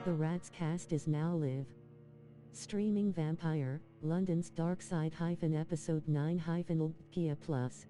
The Rats cast is now live. Streaming Vampyr, London's Darkside episode 9 LGBTQIA plus.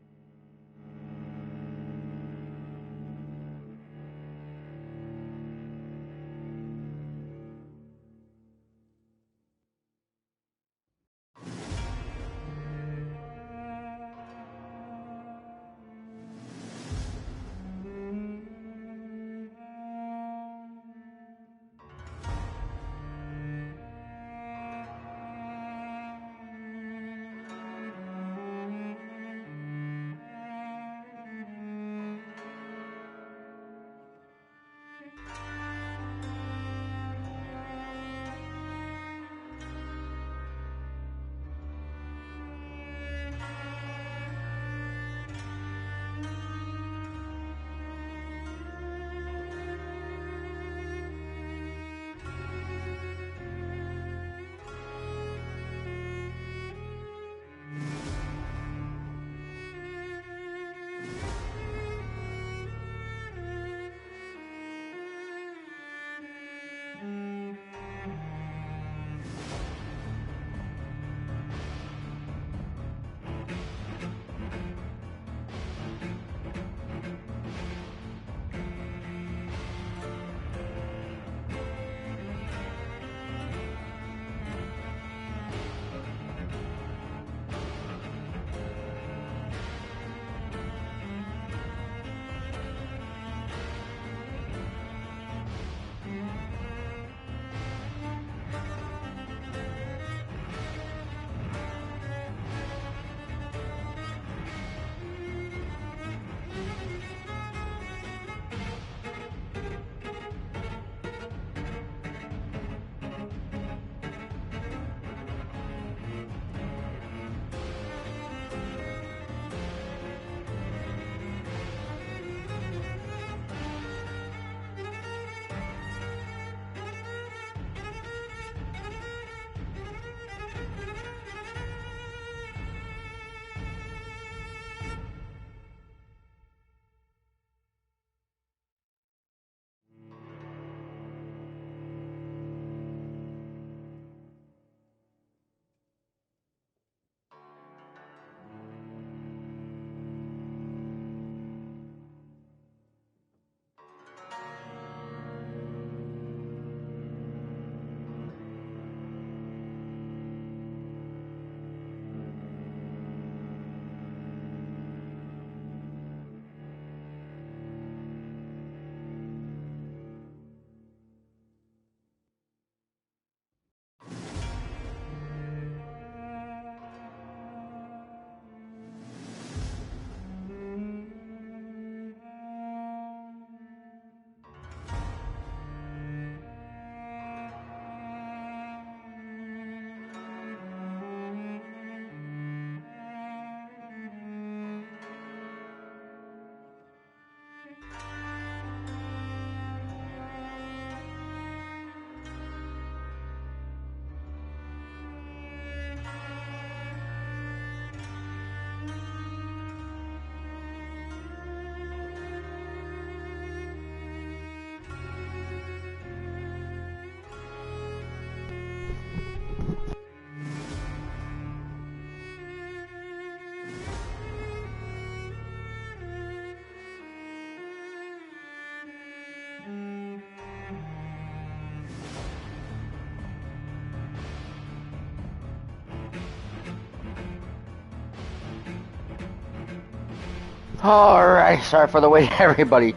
Alright, sorry for the wait, everybody.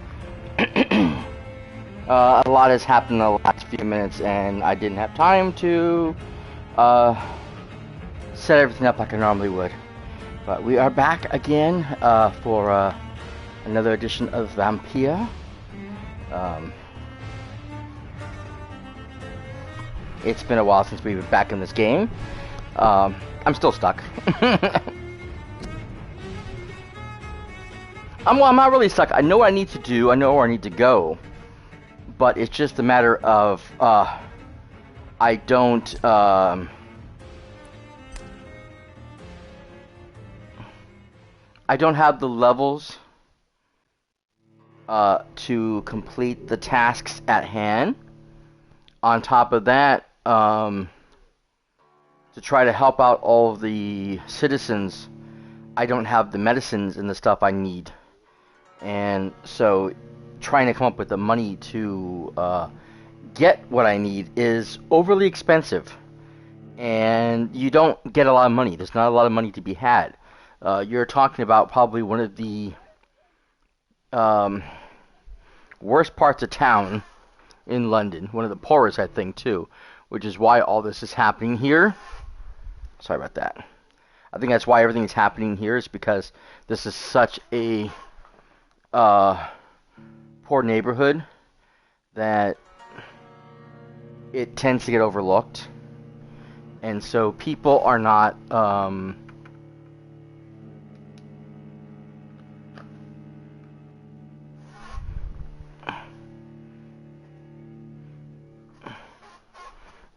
A lot has happened in the last few minutes, and I didn't have time to set everything up like I normally would. But we are back again for another edition of Vampyr. It's been a while since we've been back in this game. I'm still stuck. I'm not really stuck. I know what I need to do. I know where I need to go. But it's just a matter of I don't have the levels to complete the tasks at hand. on top of that, to try to help out all of the citizens, I don't have the medicines and the stuff I need. And so trying to come up with the money to get what I need is overly expensive. And you don't get a lot of money. There's not a lot of money to be had. You're talking about probably one of the worst parts of town in London. One of the poorest, I think, too. Which is why all this is happening here. Sorry about that. I think that's why everything is happening here, is because this is such a poor neighborhood that it tends to get overlooked. And so people are not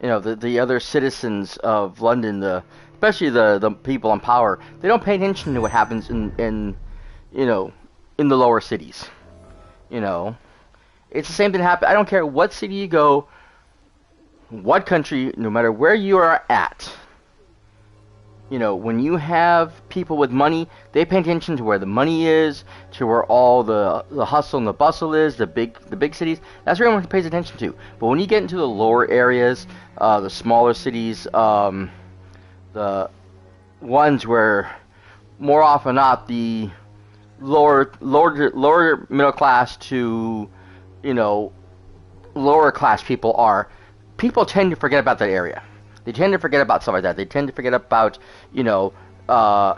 the other citizens of London, especially the people in power, they don't pay attention to what happens in the lower cities. It's the same thing that happens. I don't care what city you go, what country, no matter where you are at. When you have people with money, they pay attention to where the money is, to where all the hustle and the bustle is, the big cities. That's where everyone pays attention to. But when you get into the lower areas, the smaller cities, the ones where more often than not the lower middle class to lower class people tend to forget about that area. They tend to forget about stuff like that. They tend to forget about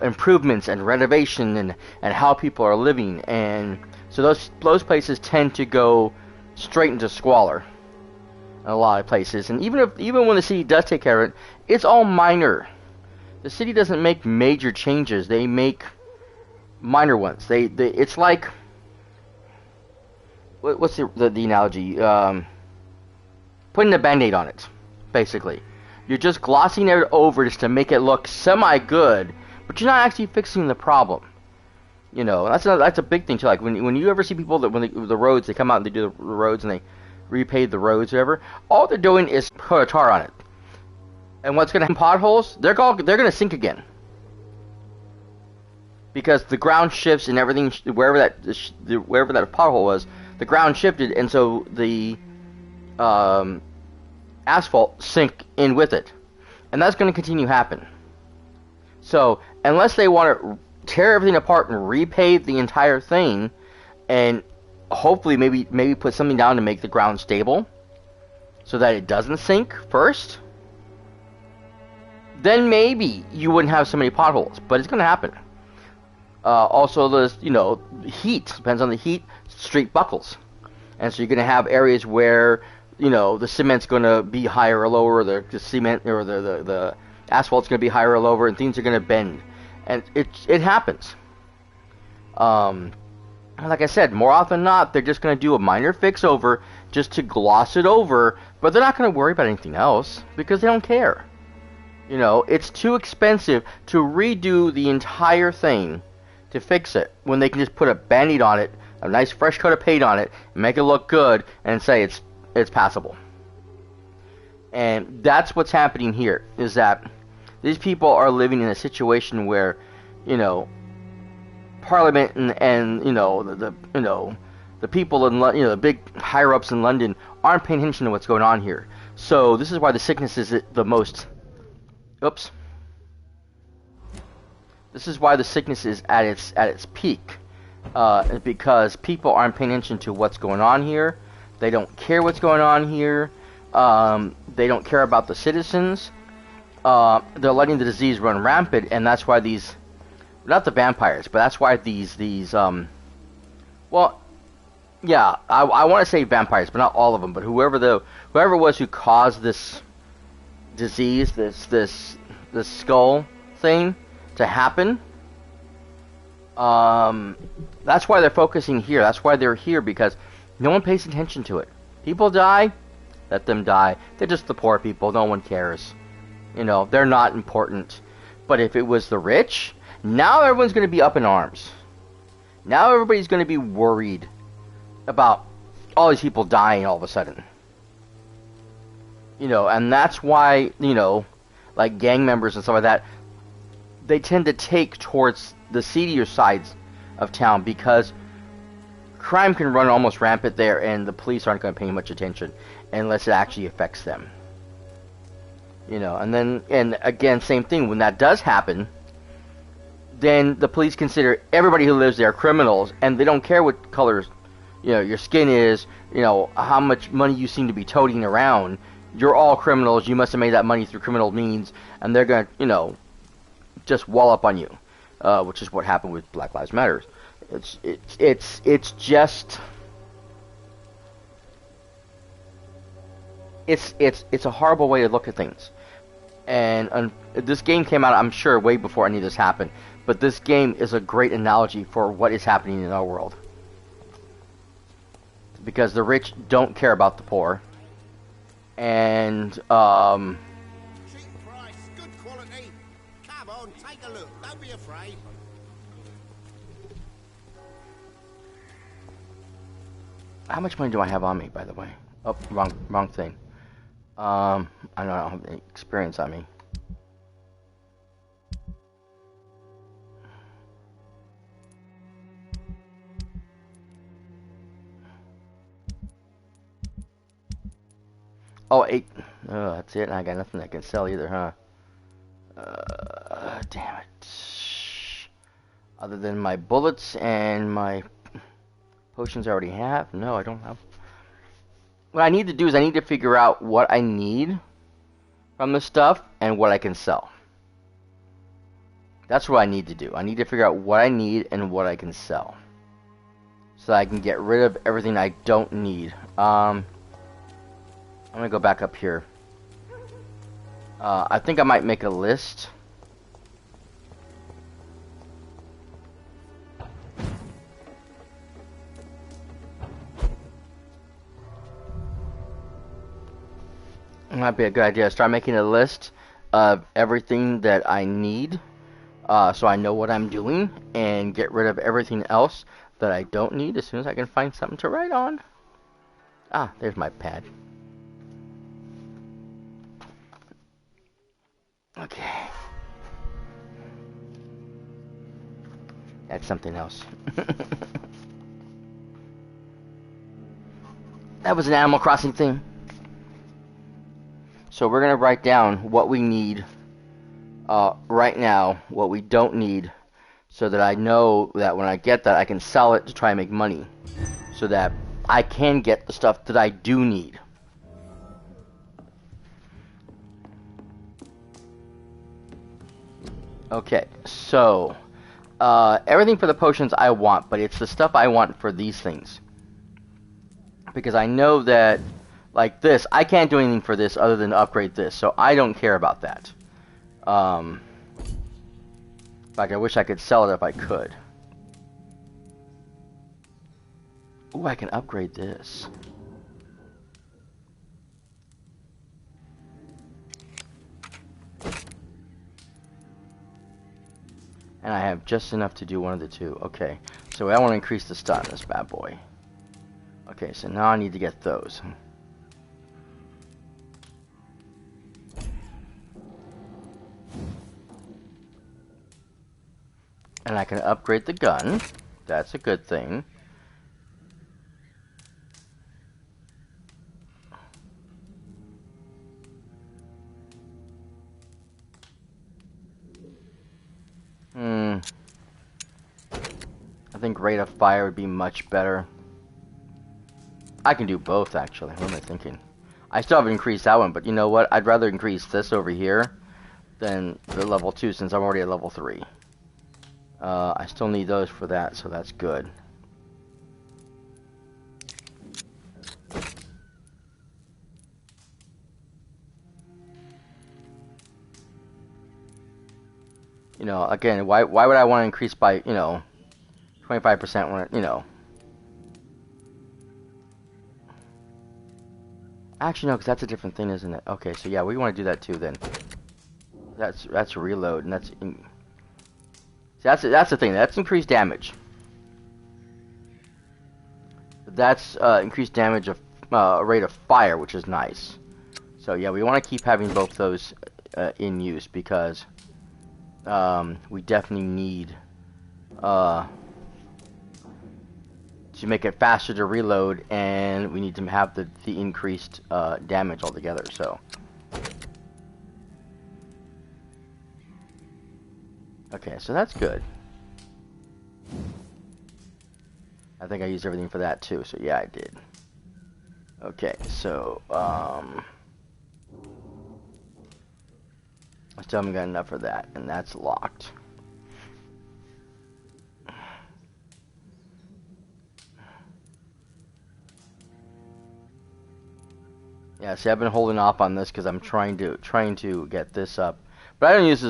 improvements and renovation and how people are living, and so those places tend to go straight into squalor in a lot of places. And even when the city does take care of it, it's all minor. The city doesn't make major changes. They make minor ones. It's like, what's the analogy? Putting a Band-Aid on it, basically. You're just glossing it over just to make it look semi-good, but you're not actually fixing the problem. That's a big thing too. Like when you ever see people that the roads, they come out and they do the roads and they repave the roads, or whatever. All they're doing is put a tar on it. And what's going to happen? Potholes, they're going to sink again. Because the ground shifts and everything, wherever that pothole was, the ground shifted, and so the asphalt sink in with it. And that's going to continue to happen. So, unless they want to tear everything apart and repave the entire thing, and hopefully maybe put something down to make the ground stable, so that it doesn't sink first, then maybe you wouldn't have so many potholes. But it's going to happen. Also, heat. Depends on the heat. Street buckles. And so you're going to have areas where, the cement's going to be higher or lower, the cement or the asphalt's going to be higher or lower, and things are going to bend. And it happens. Like I said, more often than not, they're just going to do a minor fix over just to gloss it over, but they're not going to worry about anything else because they don't care. It's too expensive to redo the entire thing to fix it when they can just put a Band-Aid on it, a nice fresh coat of paint on it, and make it look good, and say it's passable. And that's what's happening here, is that these people are living in a situation where, Parliament and the people in the big higher ups in London aren't paying attention to what's going on here. So this is why the sickness is the most. Oops. This is why the sickness is at its peak, because people aren't paying attention to what's going on here. They don't care what's going on here. They don't care about the citizens. They're letting the disease run rampant, and that's why these, not the vampires, but that's why these well, yeah, I want to say vampires, but not all of them. But whoever it was who caused this disease, this skull thing to happen, that's why they're focusing here. That's why they're here, because no one pays attention to it. People die, let them die. They're just the poor people. No one cares. They're not important. But if it was the rich, now everyone's going to be up in arms. Now everybody's going to be worried about all these people dying all of a sudden. You know, and that's why, you know, like gang members and stuff like that, they tend to take towards the seedier sides of town because crime can run almost rampant there, and the police aren't going to pay much attention unless it actually affects them. You know, and again, same thing, when that does happen, then the police consider everybody who lives there criminals, and they don't care what colors, you know, your skin is, you know, how much money you seem to be toting around. You're all criminals. You must have made that money through criminal means, and they're gonna, you know, just wall up on you, which is what happened with Black Lives Matter. It's just it's a horrible way to look at things. And this game came out, I'm sure, way before any of this happened. But this game is a great analogy for what is happening in our world. Because the rich don't care about the poor. And, Cheap price, good quality. Come on, take a look. Don't be afraid. how much money do I have on me, by the way? Oh, wrong thing. I don't have any experience on me. Oh, 8. Oh, that's it. I got nothing I can sell either, huh? Damn it. Other than my bullets and my potions I already have? No, I don't have. What I need to do is I need to figure out what I need from this stuff and what I can sell. That's what I need to do. I need to figure out what I need and what I can sell, so I can get rid of everything I don't need. I'm gonna go back up here. I think I might make a list. It might be a good idea to start making a list of everything that I need, so I know what I'm doing, and get rid of everything else that I don't need as soon as I can find something to write on. Ah, there's my pad. Okay. That's something else. That was an Animal Crossing thing. So we're going to write down what we need right now, what we don't need, so that I know that when I get that, I can sell it to try and make money, so that I can get the stuff that I do need. Okay, so everything for the potions I want, but it's the stuff I want for these things. Because I know that, like this, I can't do anything for this other than upgrade this, so I don't care about that. In fact, I wish I could sell it if I could. Ooh, I can upgrade this. And I have just enough to do one of the two. Okay, so I want to increase the stun on this bad boy. Okay, so now I need to get those. And I can upgrade the gun. That's a good thing. I think rate of fire would be much better. I can do both, actually. What am I thinking? I still haven't increased that one, but you know what? I'd rather increase this over here than the level 2, since I'm already at level 3. I still need those for that, so that's good. You know, again, why would I want to increase by, you know, 25% when, you know. Actually, no, because that's a different thing, isn't it? Okay, so yeah, we want to do that too then. That's reload, and that's... That's the thing. That's increased damage. That's increased damage of rate of fire, which is nice. So yeah, we want to keep having both those in use because we definitely need to make it faster to reload, and we need to have the increased damage altogether. So okay, so that's good. I think I used everything for that too, so yeah, I did. Okay, so I still haven't got enough for that, and that's locked. Yeah, see, I've been holding off on this because I'm trying to get this up, but I don't use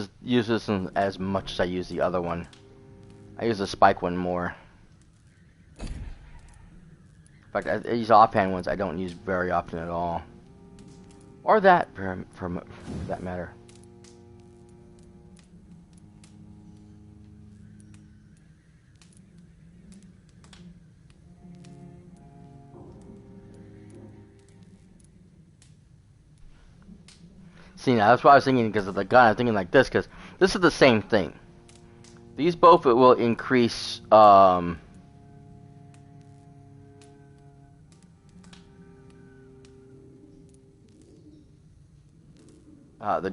this one as much as I use the other one. I use the spike one more. In fact, these offhand ones I don't use very often at all, or that for that matter. See, now that's what I was thinking because of the gun. I'm thinking like this because this is the same thing. These both will increase the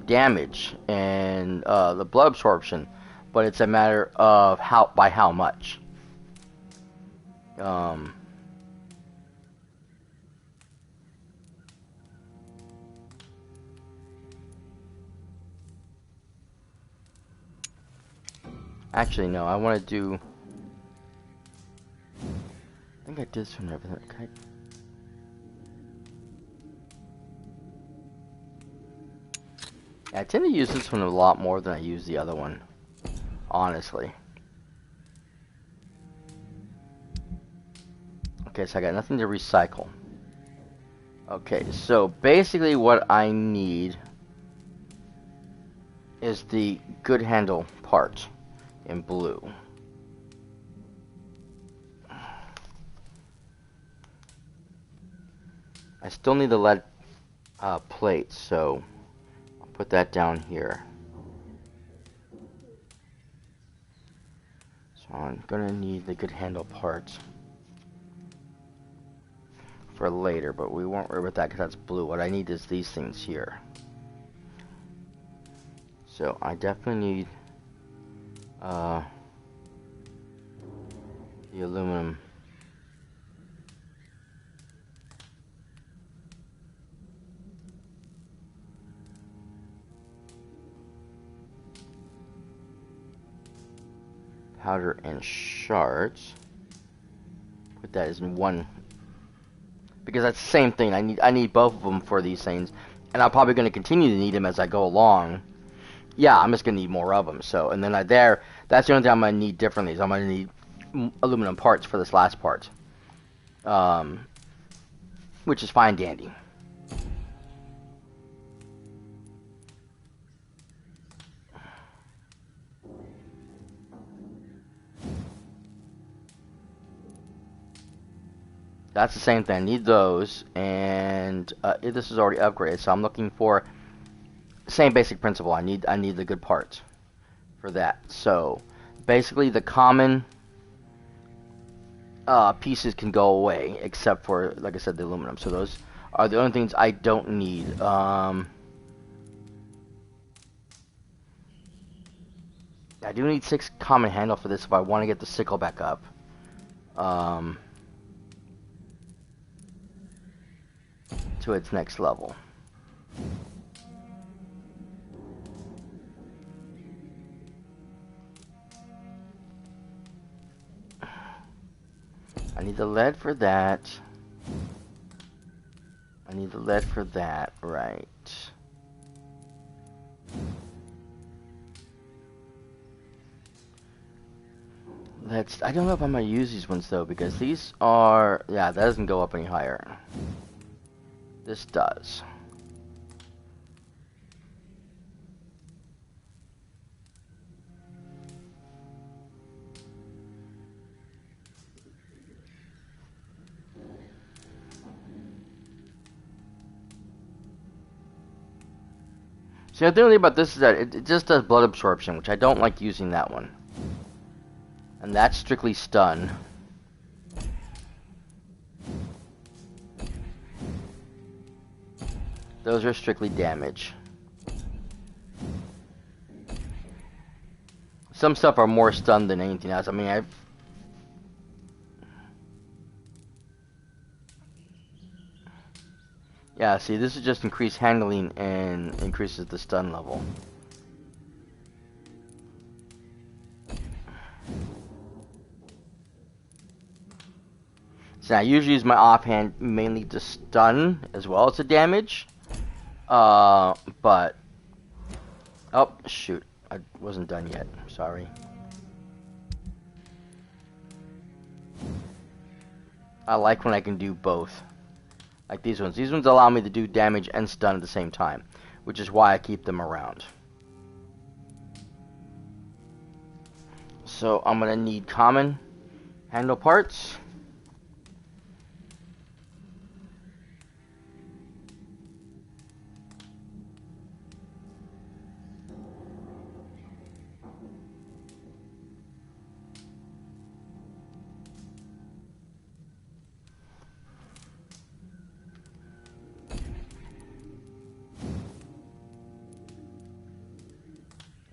damage and the blood absorption, but it's a matter of by how much. Actually, no. I want to do. I think I did this one. Everything. Okay. I tend to use this one a lot more than I use the other one, honestly. Okay, so I got nothing to recycle. Okay, so basically what I need is the good handle part in blue. I still need the lead plate, so I'll put that down here. So I'm gonna need the good handle parts for later, but we won't worry about that because that's blue. What I need is these things here. So I definitely need the aluminum. Powder and shards. Put that as in one, because that's the same thing. I need both of them for these things, and I'm probably going to continue to need them as I go along. Yeah, I'm just going to need more of them. So, and then that's the only thing I'm going to need differently. Is I'm going to need aluminum parts for this last part, which is fine dandy. That's the same thing. I need those, and this is already upgraded, so I'm looking for the same basic principle. I need the good parts for that. So basically, the common pieces can go away, except for, like I said, the aluminum. So those are the only things I don't need. I do need 6 common handle for this if I want to get the sickle back up. To its next level. I need the lead for that. I need the lead for that, right. I don't know if I'm gonna use these ones though, because these are, yeah, that doesn't go up any higher. This does. See, the only thing about this is that it just does blood absorption, which I don't like using that one. And that's strictly stun. Those are strictly damage. Some stuff are more stun than anything else. I mean, yeah, see, this is just increased handling and increases the stun level. So I usually use my offhand mainly to stun as well as to damage. But... Oh, shoot. I wasn't done yet. Sorry. I like when I can do both. Like these ones. These ones allow me to do damage and stun at the same time, which is why I keep them around. So I'm going to need common handle parts.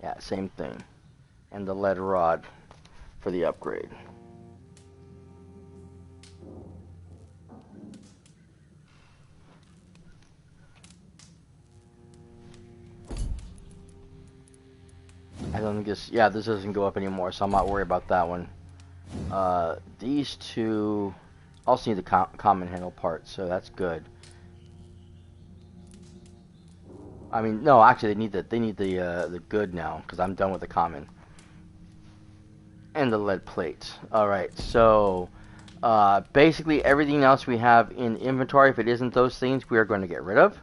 Yeah, same thing. And the lead rod for the upgrade. I don't think this, yeah, this doesn't go up anymore, so I'm not worried about that one. These two also need the common handle parts, so that's good. I mean, no, actually, they need the good now, because I'm done with the common. And the lead plate. Alright, so basically everything else we have in inventory, if it isn't those things, we are going to get rid of.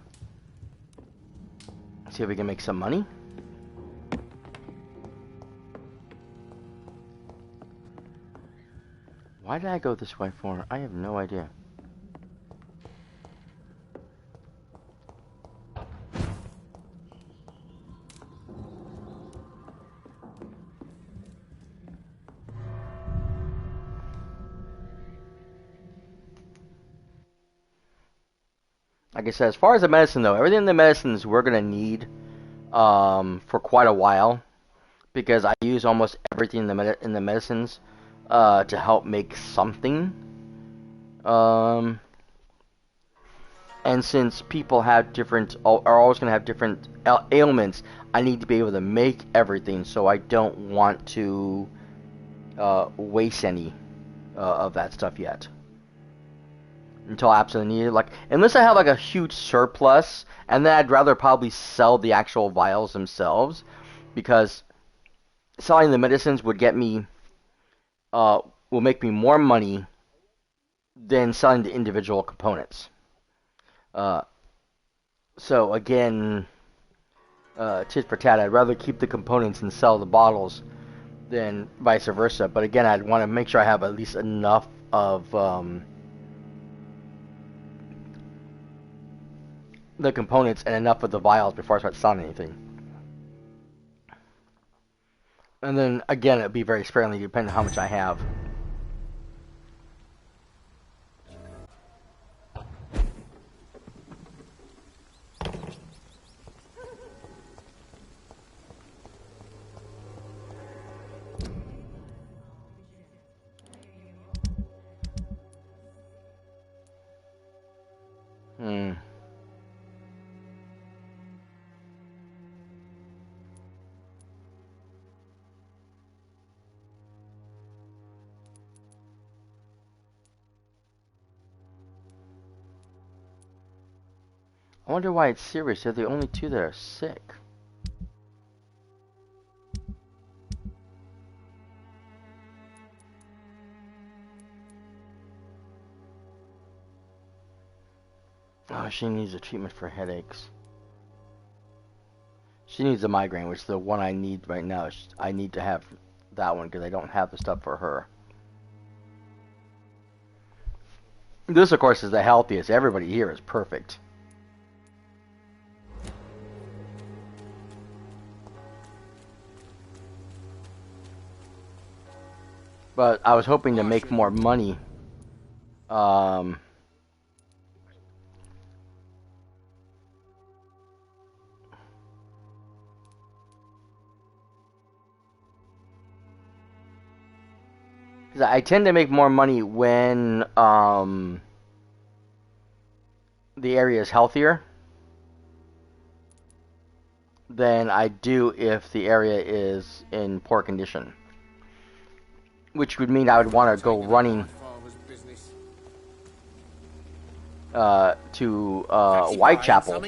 See if we can make some money. Why did I go this way for? I have no idea. Like I said, as far as the medicine though, everything in the medicines we're gonna need for quite a while, because I use almost everything in the medicines to help make something. And since people have different, are always gonna have different ailments, I need to be able to make everything, so I don't want to waste any of that stuff yet. Until absolutely needed, like unless I have like a huge surplus, and then I'd rather probably sell the actual vials themselves, because selling the medicines would get me, will make me more money than selling the individual components. So again, tit for tat, I'd rather keep the components and sell the bottles than vice versa. But again, I'd want to make sure I have at least enough of the components and enough of the vials before I start selling anything. And then again, it'd be very sparingly depending on how much I have. I wonder why it's serious. They're the only two that are sick. Oh, she needs a treatment for headaches. She needs a migraine, which is the one I need right now. I need to have that one because I don't have the stuff for her. This, of course, is the healthiest. Everybody here is perfect. But I was hoping to make more money. Because I tend to make more money when the area is healthier than I do if the area is in poor condition. Which would mean I would want to go running to Whitechapel.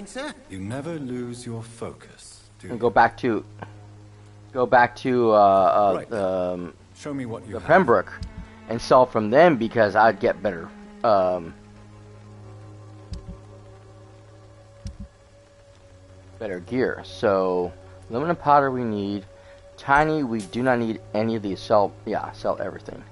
You never lose your focus, do you? And go back to Show me what you the have. Pembroke and sell from them because I'd get better better gear. So aluminum powder we need. Tiny, we do not need any of these. Sell everything.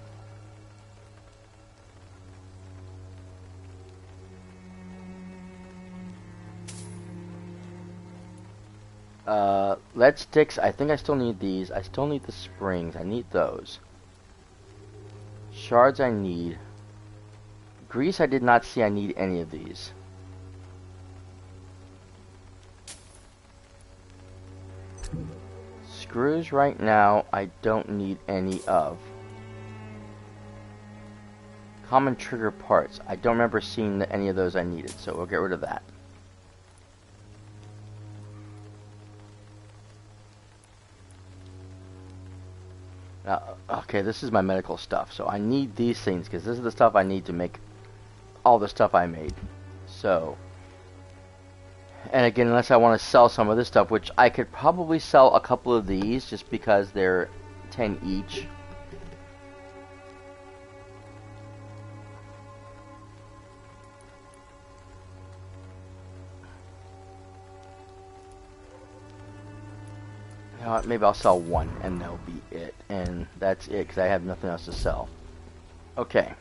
Lead sticks, I think I still need these. I still need the springs. I need those. Shards I need. Grease I did not see I need any of these. Screws right now I don't need any of. Common trigger parts. I don't remember seeing any of those I needed, so we'll get rid of that. Okay, this is my medical stuff, so I need these things because this is the stuff I need to make all the stuff I made. So, and again, unless I want to sell some of this stuff, which I could probably sell a couple of these just because they're 10 each. You know what, maybe I'll sell one and that'll be it, and that's it because I have nothing else to sell. Okay.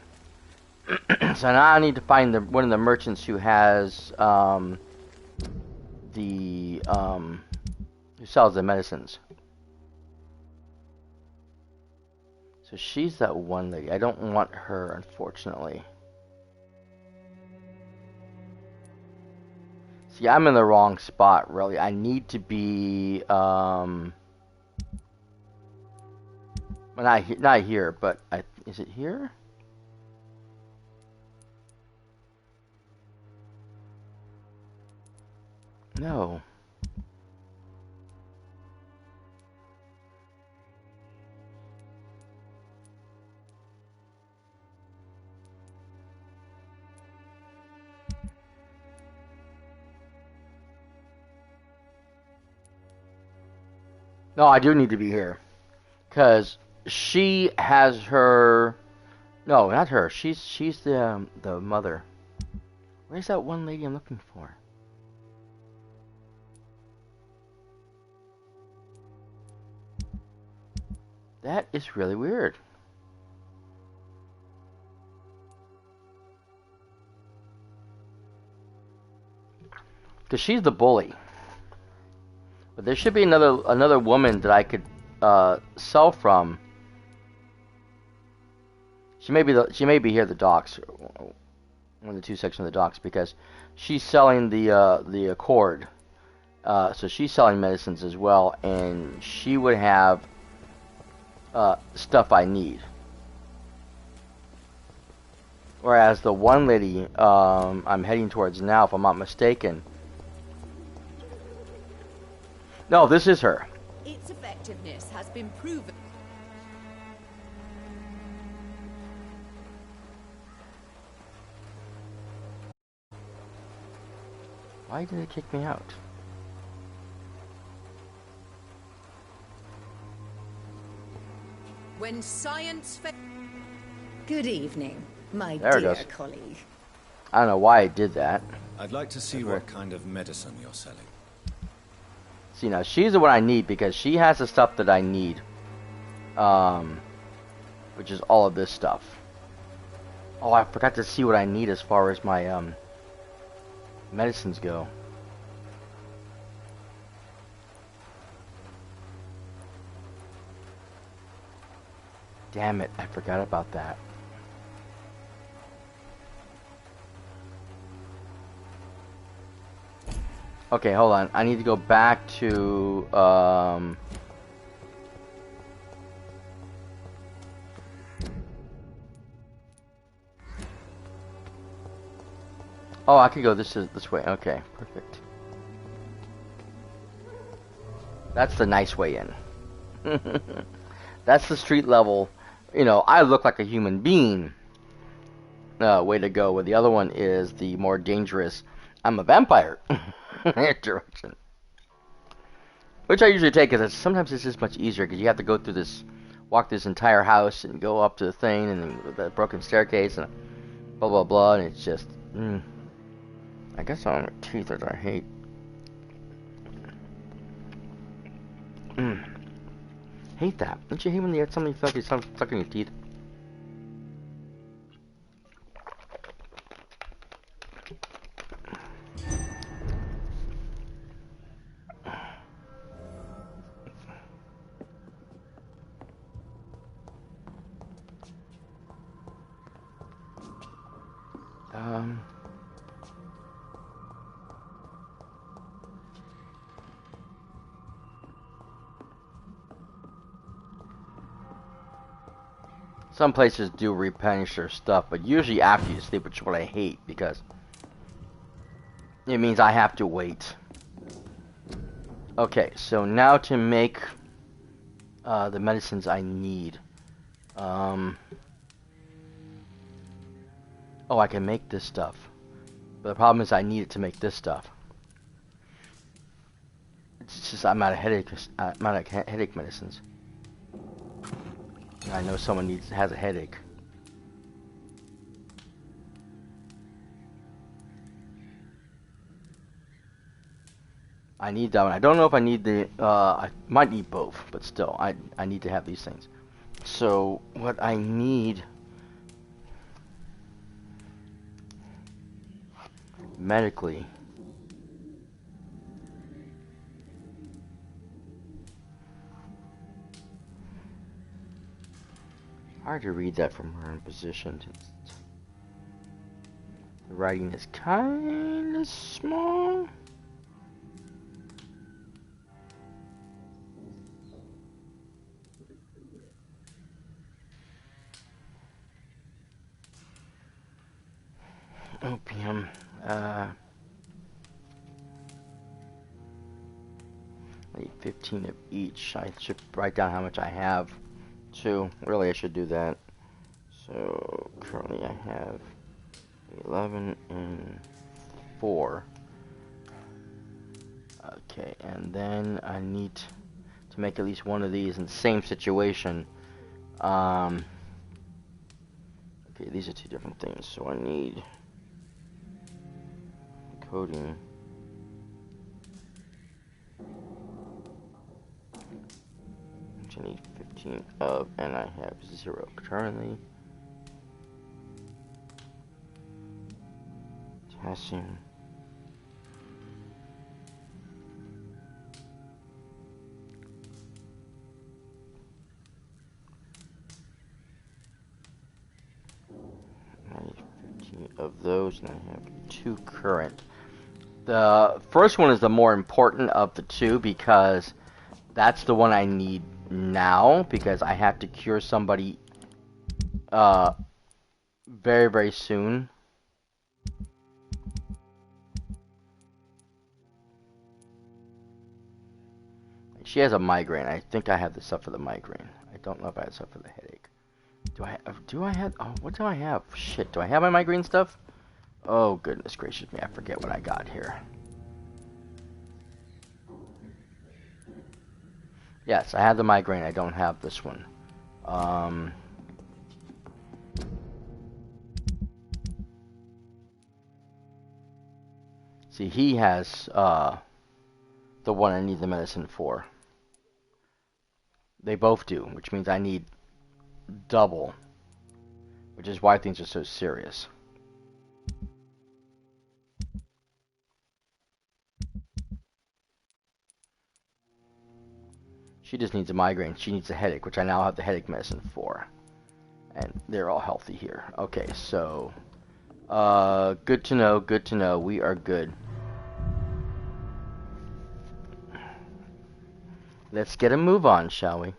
So now I need to find one of the merchants who has who sells the medicines. So she's that one lady. I don't want her, unfortunately. See, I'm in the wrong spot, really. I need to be well, not here, but is it here? No. No, I do need to be here. Because she has her... No, not her. She's the mother. Where's that one lady I'm looking for? That is really weird. Because she's the bully. But there should be another woman that I could sell from. She may be here at the docks, one of the two sections of the docks, because she's selling the Accord. So she's selling medicines as well, and she would have stuff I need. Whereas the one lady I'm heading towards now, if I'm not mistaken. No, this is her. Its effectiveness has been proven. Why did it kick me out? When science Good evening, my There it dear goes. colleague. I don't know why I did that. I'd like to see what kind of medicine you're selling. See, now she's the one I need because she has the stuff that I need. Which is all of this stuff. Oh, I forgot to see what I need as far as my medicines go. Damn it, I forgot about that. Okay, hold on. I need to go back to, oh, I can go this way. Okay, perfect. That's the nice way in. That's the street level. You know, I look like a human being. Way to go. Where the other one is the more dangerous, I'm a vampire direction. Which I usually take because sometimes it's just much easier because you have to go through this, walk this entire house and go up to the thing and then the broken staircase and blah blah blah, and it's just, I guess all my teeth that I hate. Hate that. Don't you hate when you have something feel like you're stuck in your teeth? Some places do replenish their stuff, but usually after you sleep, which is what I hate, because it means I have to wait. Okay, so now to make the medicines I need. Oh, I can make this stuff. But the problem is I need it to make this stuff. It's just I'm out of headache medicines. I know someone has a headache. I need that one. I don't know if I need the, I might need both, but still, I need to have these things. So, what I need medically hard to read that from where I'm positioned. The writing is kind of small. Opium. I need 15 of each. I should write down how much I have. Too. Really, I should do that. So, currently I have 11 and 4. Okay, and then I need to make at least one of these in the same situation. Okay, these are two different things. So I need coding. Which I need 15 of, and I have 0 currently. Potassium. I need 15 of those, and I have 2 current. The first one is the more important of the 2 because that's the one I need now, because I have to cure somebody very, very soon. She has a migraine. I think I have the stuff for the migraine. I don't know if I have stuff for the headache. Do I have, oh, what do I have? Shit, do I have my migraine stuff? Oh, goodness gracious me, I forget what I got here. Yes, I have the migraine. I don't have this one. See, he has the one I need the medicine for. They both do, which means I need double, which is why things are so serious. She just needs a migraine. She needs a headache, which I now have the headache medicine for. And they're all healthy here. Okay, so good to know, good to know. We are good. Let's get a move on, shall we?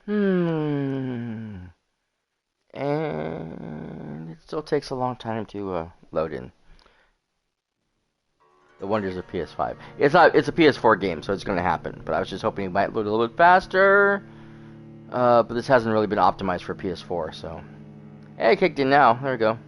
And it still takes a long time to load in. The wonders of PS5. It's not. It's a PS4 game, so it's going to happen. But I was just hoping it might load a little bit faster. But this hasn't really been optimized for PS4, so. Hey, it kicked in now. There we go.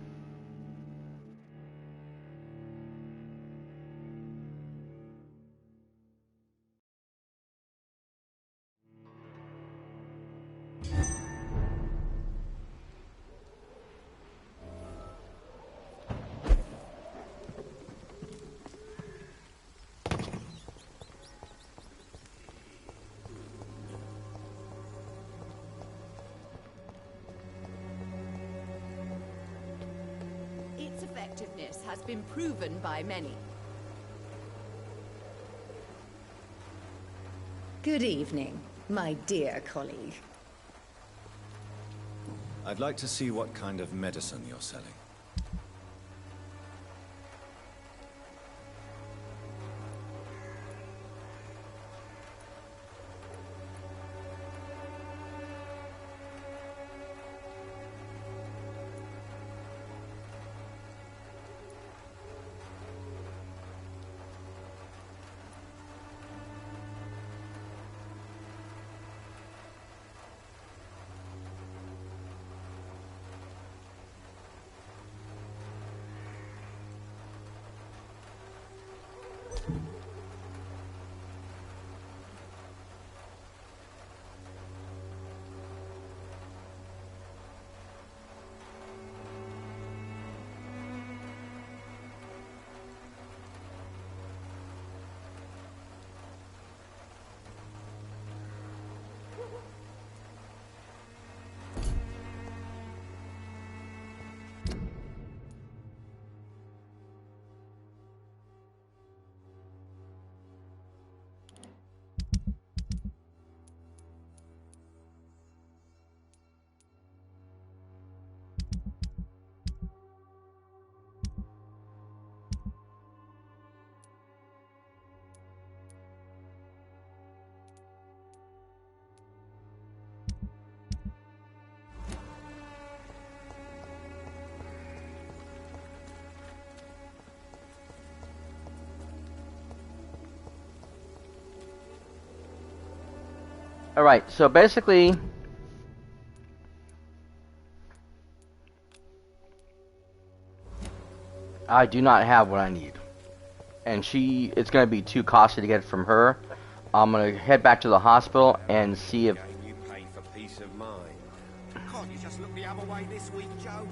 Its effectiveness has been proven by many. Good evening, my dear colleague. I'd like to see what kind of medicine you're selling. Alright, so basically, I do not have what I need. And it's going to be too costly to get it from her. I'm going to head back to the hospital and see if... You pay for peace of mind. Can't you just look the other way this week, Joe?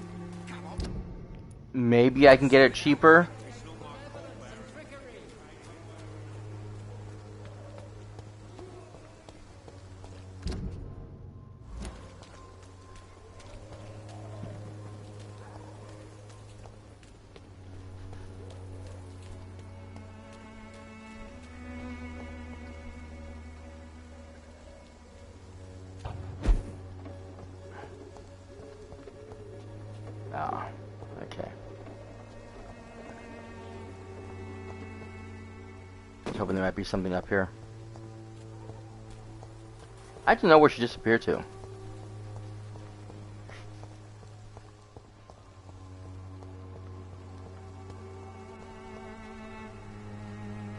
Come on. maybe I can get it cheaper. Oh, okay. I was hoping there might be something up here. I have to know where she disappeared to.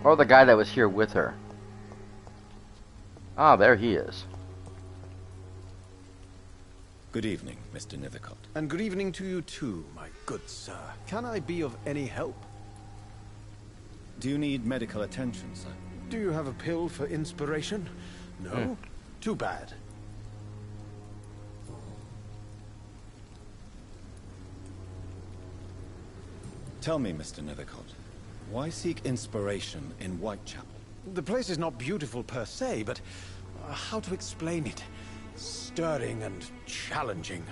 Or the guy that was here with her. Ah, there he is. Good evening, Mr. Nithercott. And good evening to you too, my good sir. Can I be of any help? Do you need medical attention, sir? Do you have a pill for inspiration? No? Too bad. Tell me, Mr. Nethercott, why seek inspiration in Whitechapel? The place is not beautiful per se, but how to explain it? Stirring and challenging.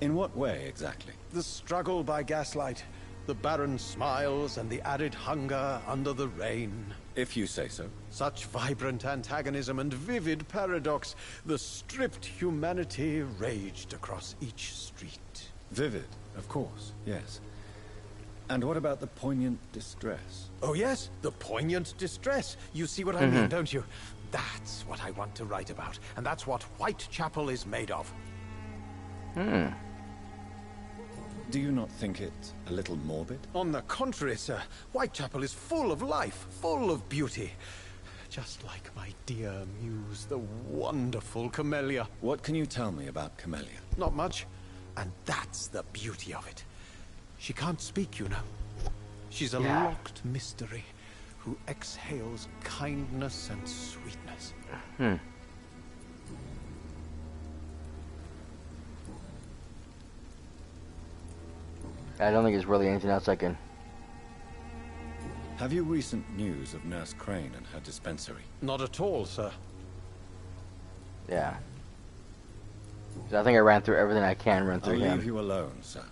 In what way, exactly? The struggle by gaslight, the barren smiles and the added hunger under the rain. If you say so. Such vibrant antagonism and vivid paradox. The stripped humanity raged across each street. Vivid, of course, yes. And what about the poignant distress? Oh yes, the poignant distress. You see what I mean, don't you? That's what I want to write about. And that's what Whitechapel is made of. Do you not think it a little morbid? On the contrary, sir. Whitechapel is full of life, full of beauty. Just like my dear muse, the wonderful Camellia. What can you tell me about Camellia? Not much. And that's the beauty of it. She can't speak, you know. She's a locked mystery who exhales kindness and sweetness. I don't think there's really anything else I can... Have you recent news of Nurse Crane and her dispensary? Not at all, sir. Yeah. So I think I ran through everything I can run through I'll him. leave you alone, sir.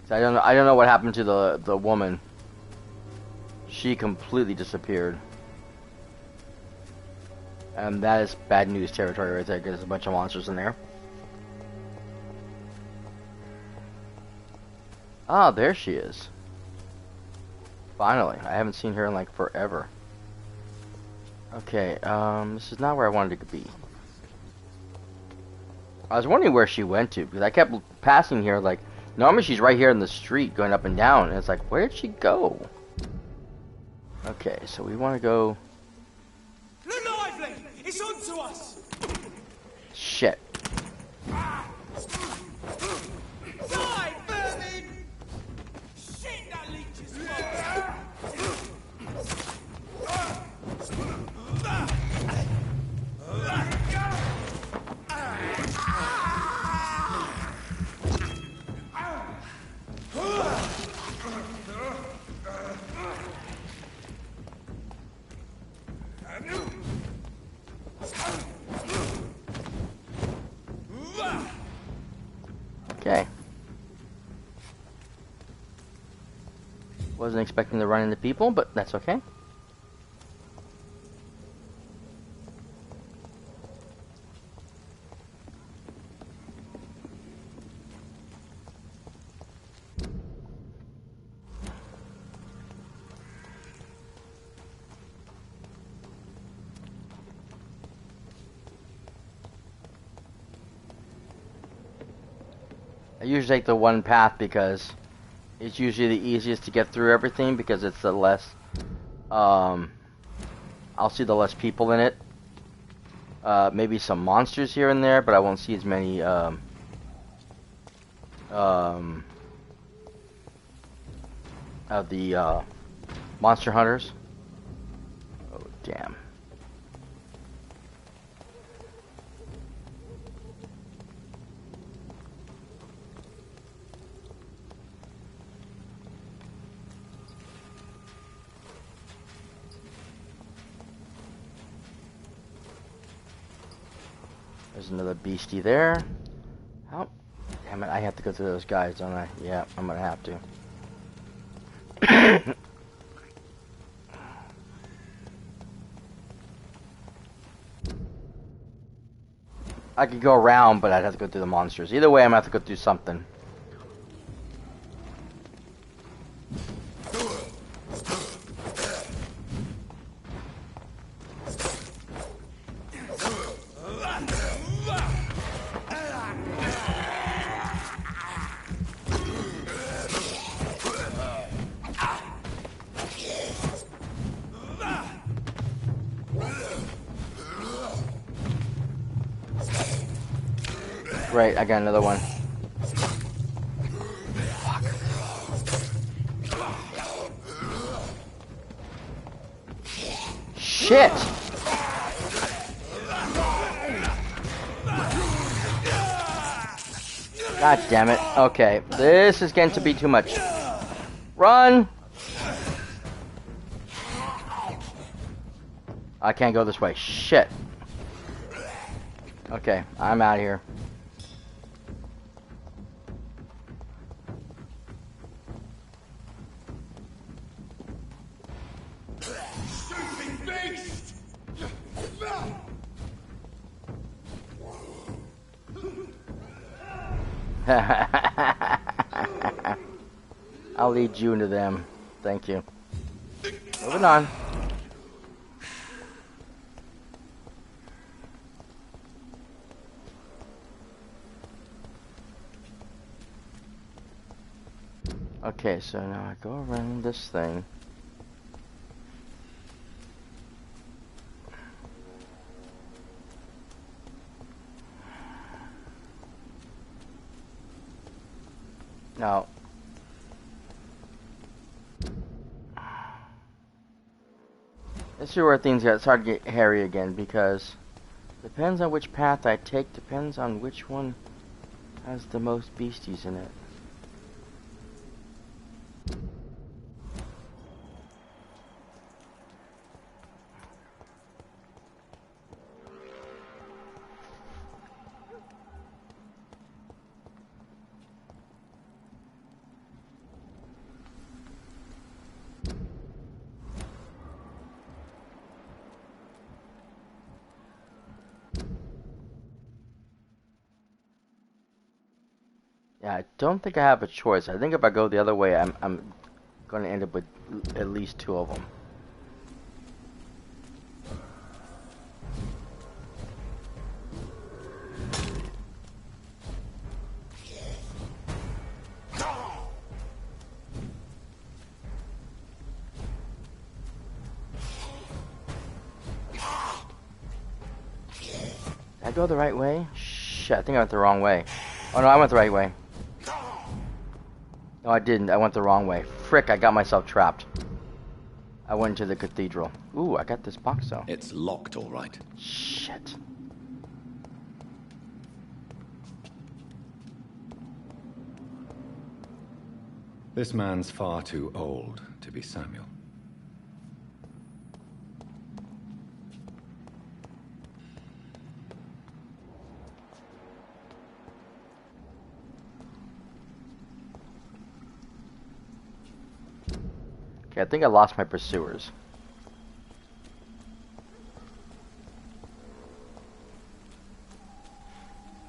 So I don't know what happened to the woman. She completely disappeared. And that is bad news territory right there, because there's a bunch of monsters in there. Ah, there she is. Finally. I haven't seen her in like forever. Okay, this is not where I wanted to be. I was wondering where she went to, because I kept passing here like, normally she's right here in the street going up and down, and it's like, where did she go? Okay, so we want to go... Lively! It's on to us! Shit. Die, vermin! Shit, that leech is Okay. Wasn't expecting to run into people, but that's okay. I usually take the one path because it's usually the easiest to get through everything, because it's the less, I'll see the less people in it. Maybe some monsters here and there, but I won't see as many, of the, monster hunters. Oh, damn. There's another beastie there. Oh, damn it, I have to go through those guys, don't I? Yeah, I'm gonna have to. I could go around, but I'd have to go through the monsters. Either way, I'm gonna have to go through something. Right, I got another one. shit! God damn it. Okay, this is getting to be too much. Run! I can't go this way. Shit. Okay, I'm out of here. I'll lead you into them. Thank you. Moving on. Okay, so now I go around this thing. Now, this is where things start to get hairy again, because depends on which path I take, depends on which one has the most beasties in it. Yeah, I don't think I have a choice. I think if I go the other way, I'm going to end up with at least 2 of them. Did I go the right way? Shit, I think I went the wrong way. Oh no, I went the right way. No, I didn't. I went the wrong way. Frick, I got myself trapped. I went into the cathedral. Ooh, I got this box though. It's locked, all right. Shit. This man's far too old to be Samuel. Okay, I think I lost my pursuers.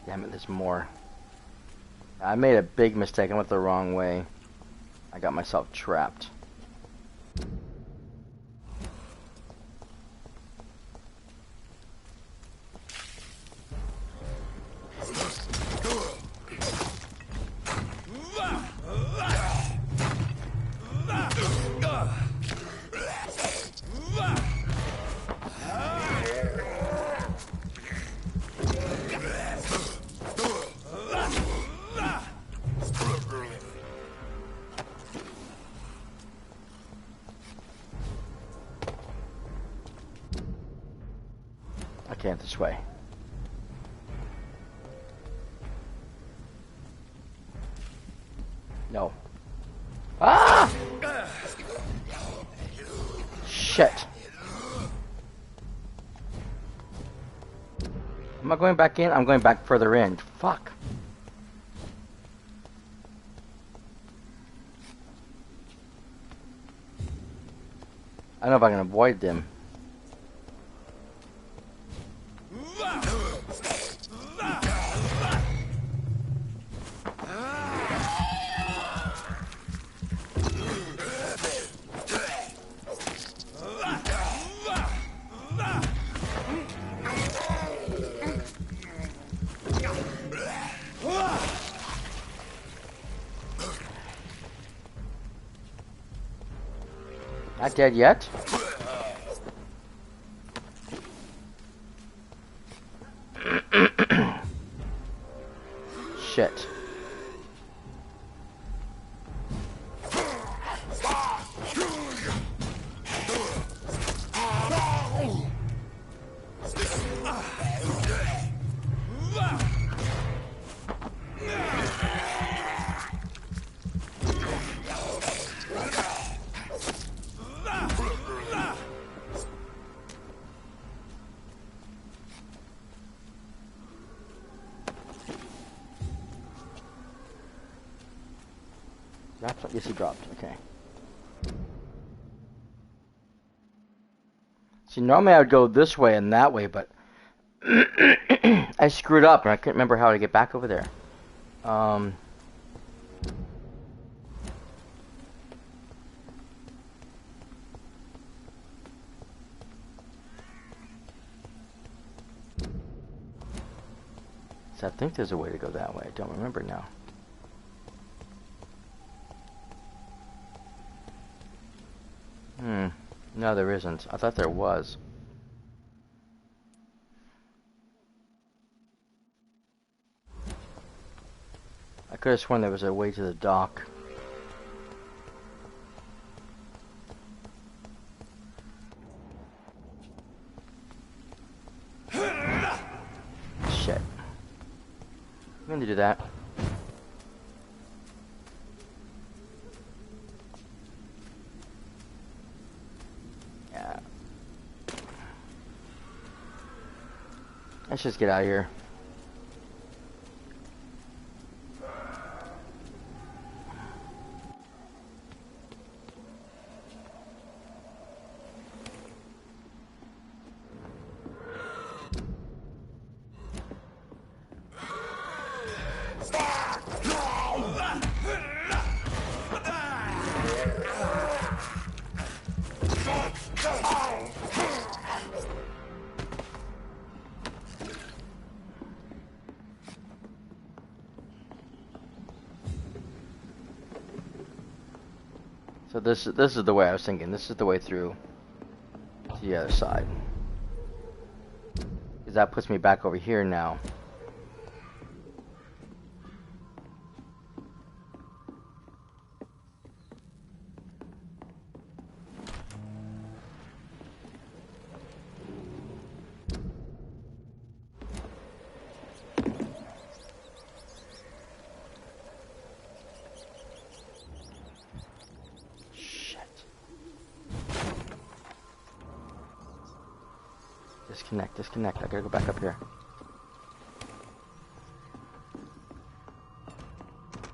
Damn it, there's more. I made a big mistake. I went the wrong way. I got myself trapped. I can't this way. No. Ah! Shit. Am I going back in? I'm going back further in. Fuck. I don't know if I can avoid them. Not dead yet? Shit. Yes, he dropped. Okay. See, normally I would go this way and that way, but I screwed up and I couldn't remember how to get back over there. So I think there's a way to go that way. I don't remember now. No, there isn't. I thought there was. I could have sworn there was a way to the dock. Shit. I'm going to do that. Yeah. Let's just get out of here. So this is the way I was thinking. This is the way through to the other side. Because that puts me back over here now. Disconnect. I gotta go back up here.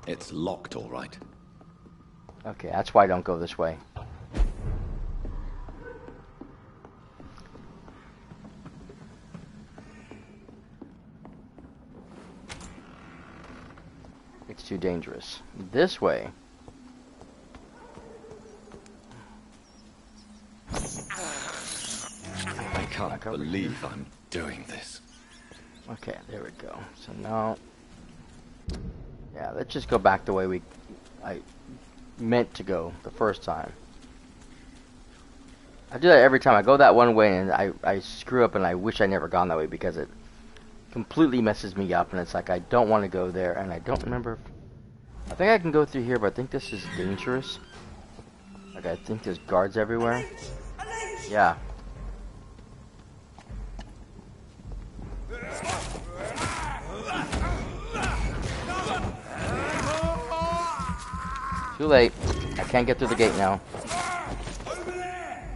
It's locked, all right. Okay, that's why I don't go this way. It's too dangerous. This way. I can't believe I'm doing this. Okay, there we go. So now, yeah, let's just go back the way I meant to go the first time. I do that every time. I go that one way and I screw up and I wish I never gone that way because it completely messes me up and it's like I don't want to go there and I don't remember. I think I can go through here, but I think this is dangerous. Like I think there's guards everywhere. Yeah. Too late. I can't get through the gate now. Over there!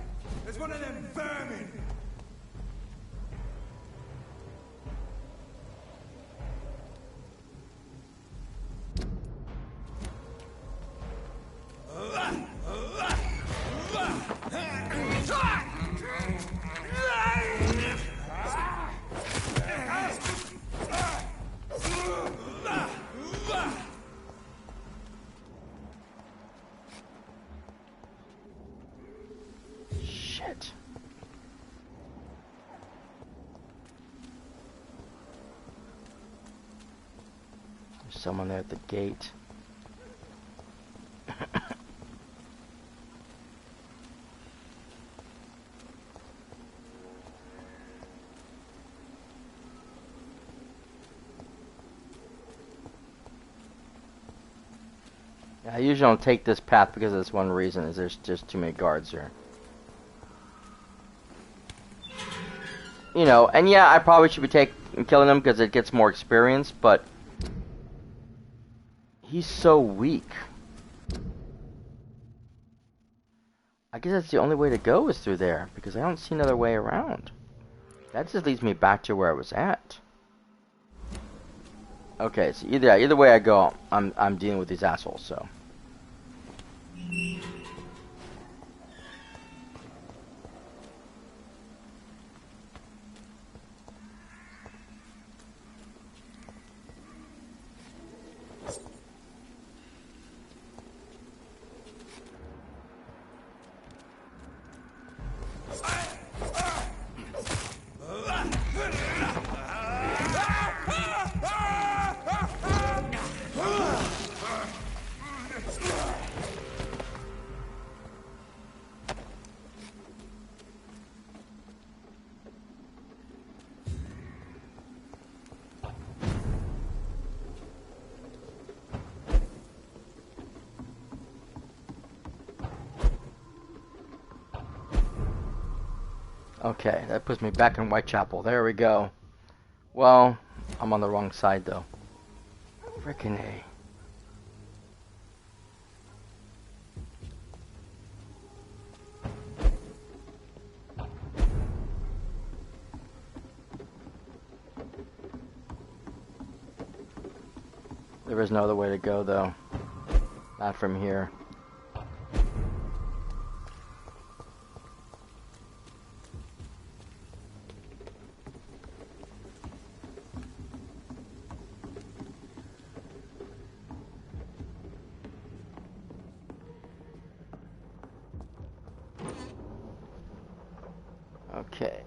There's one of them vermin! Shit. There's someone there at the gate. I usually don't take this path because of this one reason, is there's just too many guards here. You know, and yeah, I probably should be killing him because it gets more experience, but he's so weak. I guess that's the only way to go is through there because I don't see another way around. That just leads me back to where I was at. Okay, so either way I go, I'm dealing with these assholes, so. Okay, that puts me back in Whitechapel. There we go. Well, I'm on the wrong side though. Frickin' A. There is no other way to go though. Not from here. Okay.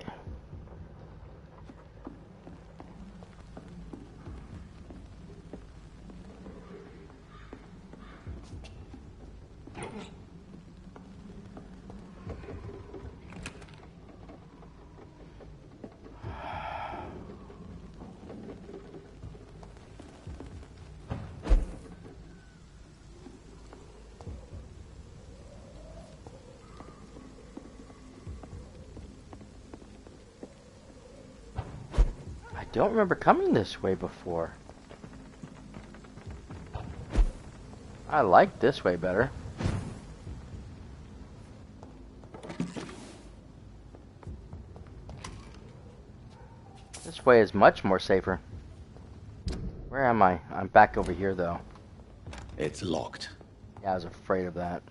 I don't remember coming this way before. I like this way better. This way is much more safer. Where am I? I'm back over here though. It's locked. Yeah, I was afraid of that.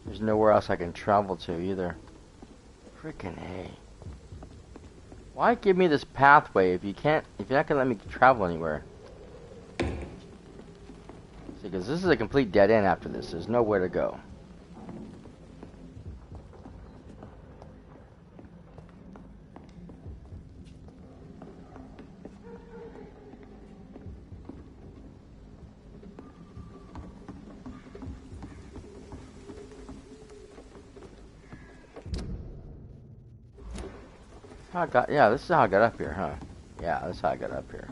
There's nowhere else I can travel to either. Frickin' A. Why give me this pathway if you're not gonna let me travel anywhere? See, because this is a complete dead end after this. There's nowhere to go. Yeah, this is how I got up here, huh? Yeah, that's how I got up here.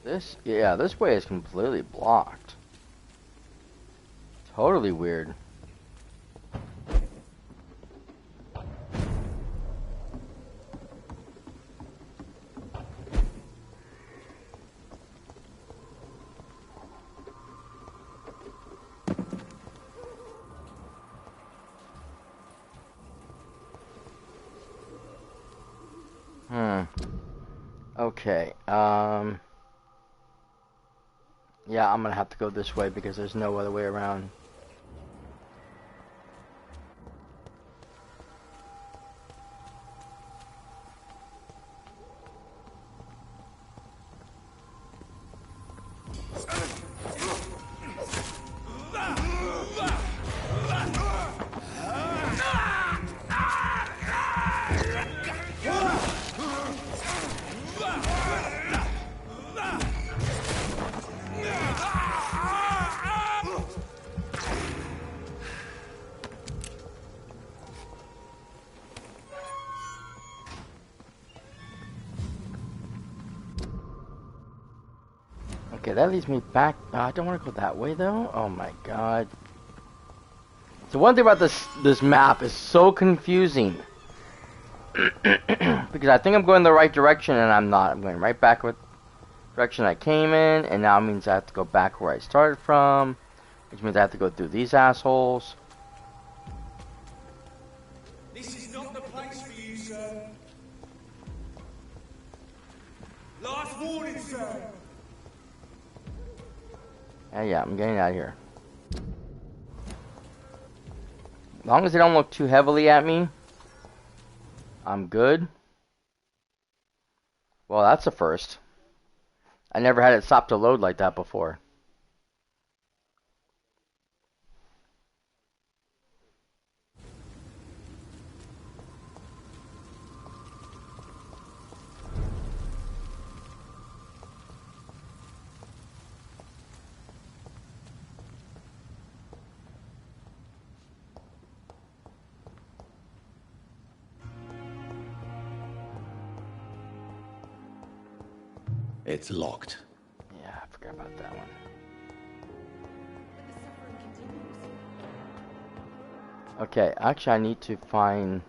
This way is completely blocked. Totally weird. Okay, yeah, I'm gonna have to go this way because there's no other way around. Okay, that leads me back. I don't want to go that way though. Oh my god. So one thing about this map is so confusing. Because I think I'm going the right direction and I'm not. I'm going right back with the direction I came in, and now it means I have to go back where I started from, which means I have to go through these assholes. This is not the place for you, sir. Last warning, sir. Yeah, I'm getting out of here. As long as they don't look too heavily at me, I'm good. Well, that's a first. I never had it stop to load like that before. It's locked. Yeah, I forgot about that one. But the suffering continues. Okay, actually I need to find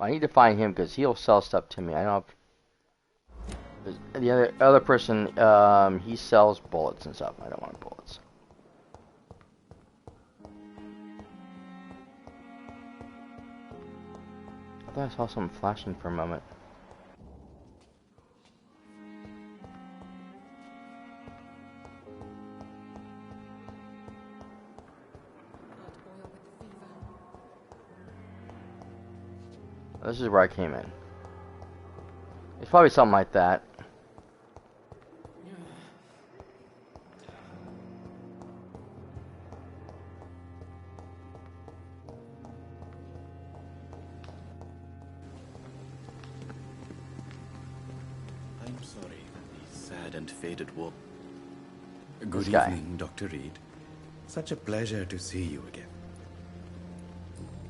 I need to find him because he'll sell stuff to me. I don't know if the other person he sells bullets and stuff. I don't want bullets. I thought I saw something flashing for a moment. This is where I came in. It's probably something like that. I'm sorry that these sad and faded wolves. Good This guy. evening, Dr. Reed. Such a pleasure to see you again.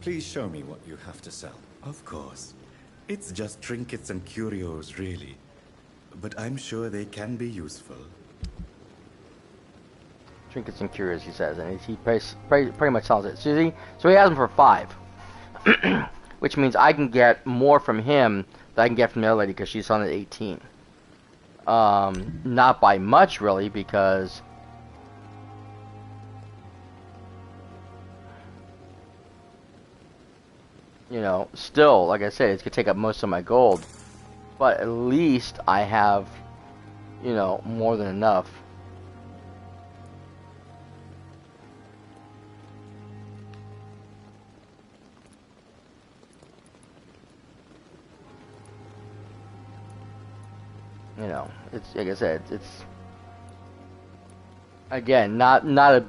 Please show me what you have to sell. Of course. It's just trinkets and curios, really. But I'm sure they can be useful. Trinkets and curios, he says, and he pretty much sells it. So he has them for 5. Which means I can get more from him than I can get from the other lady because she's on at 18. Not by much, really, because... You know, still, like I said, it's going to take up most of my gold. But at least I have, you know, more than enough. You know, it's, like I said, it's... Again, not a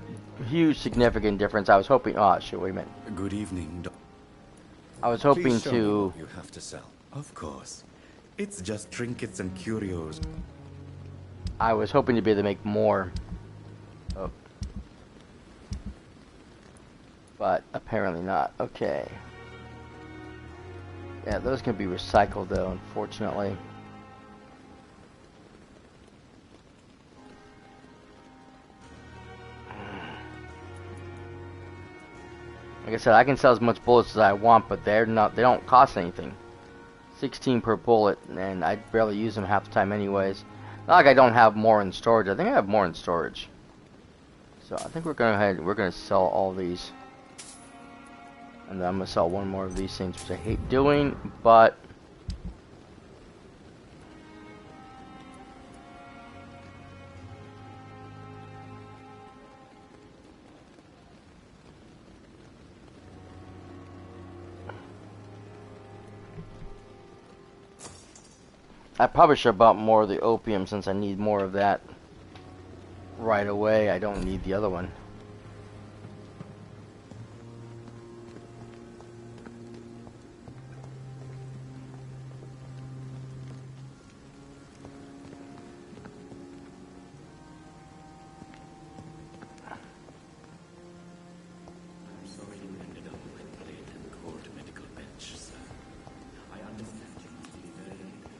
huge significant difference. I was hoping... Oh, shit, wait a minute. Good evening, I was hoping Please show me to... what you have to sell. Of course. It's just trinkets and curios. I was hoping to be able to make more. Oh. But apparently not. Okay. Yeah, those can be recycled though, unfortunately. Like I said, I can sell as much bullets as I want, but they don't cost anything. 16 per bullet, and I barely use them half the time anyways. Not like I don't have more in storage. I think I have more in storage. So I think we're gonna sell all these. And then I'm gonna sell one more of these things, which I hate doing, but I probably should have bought more of the opium since I need more of that right away. I don't need the other one. I'm sorry you ended up with plate and court medical bench, sir. I understand you must be very angry.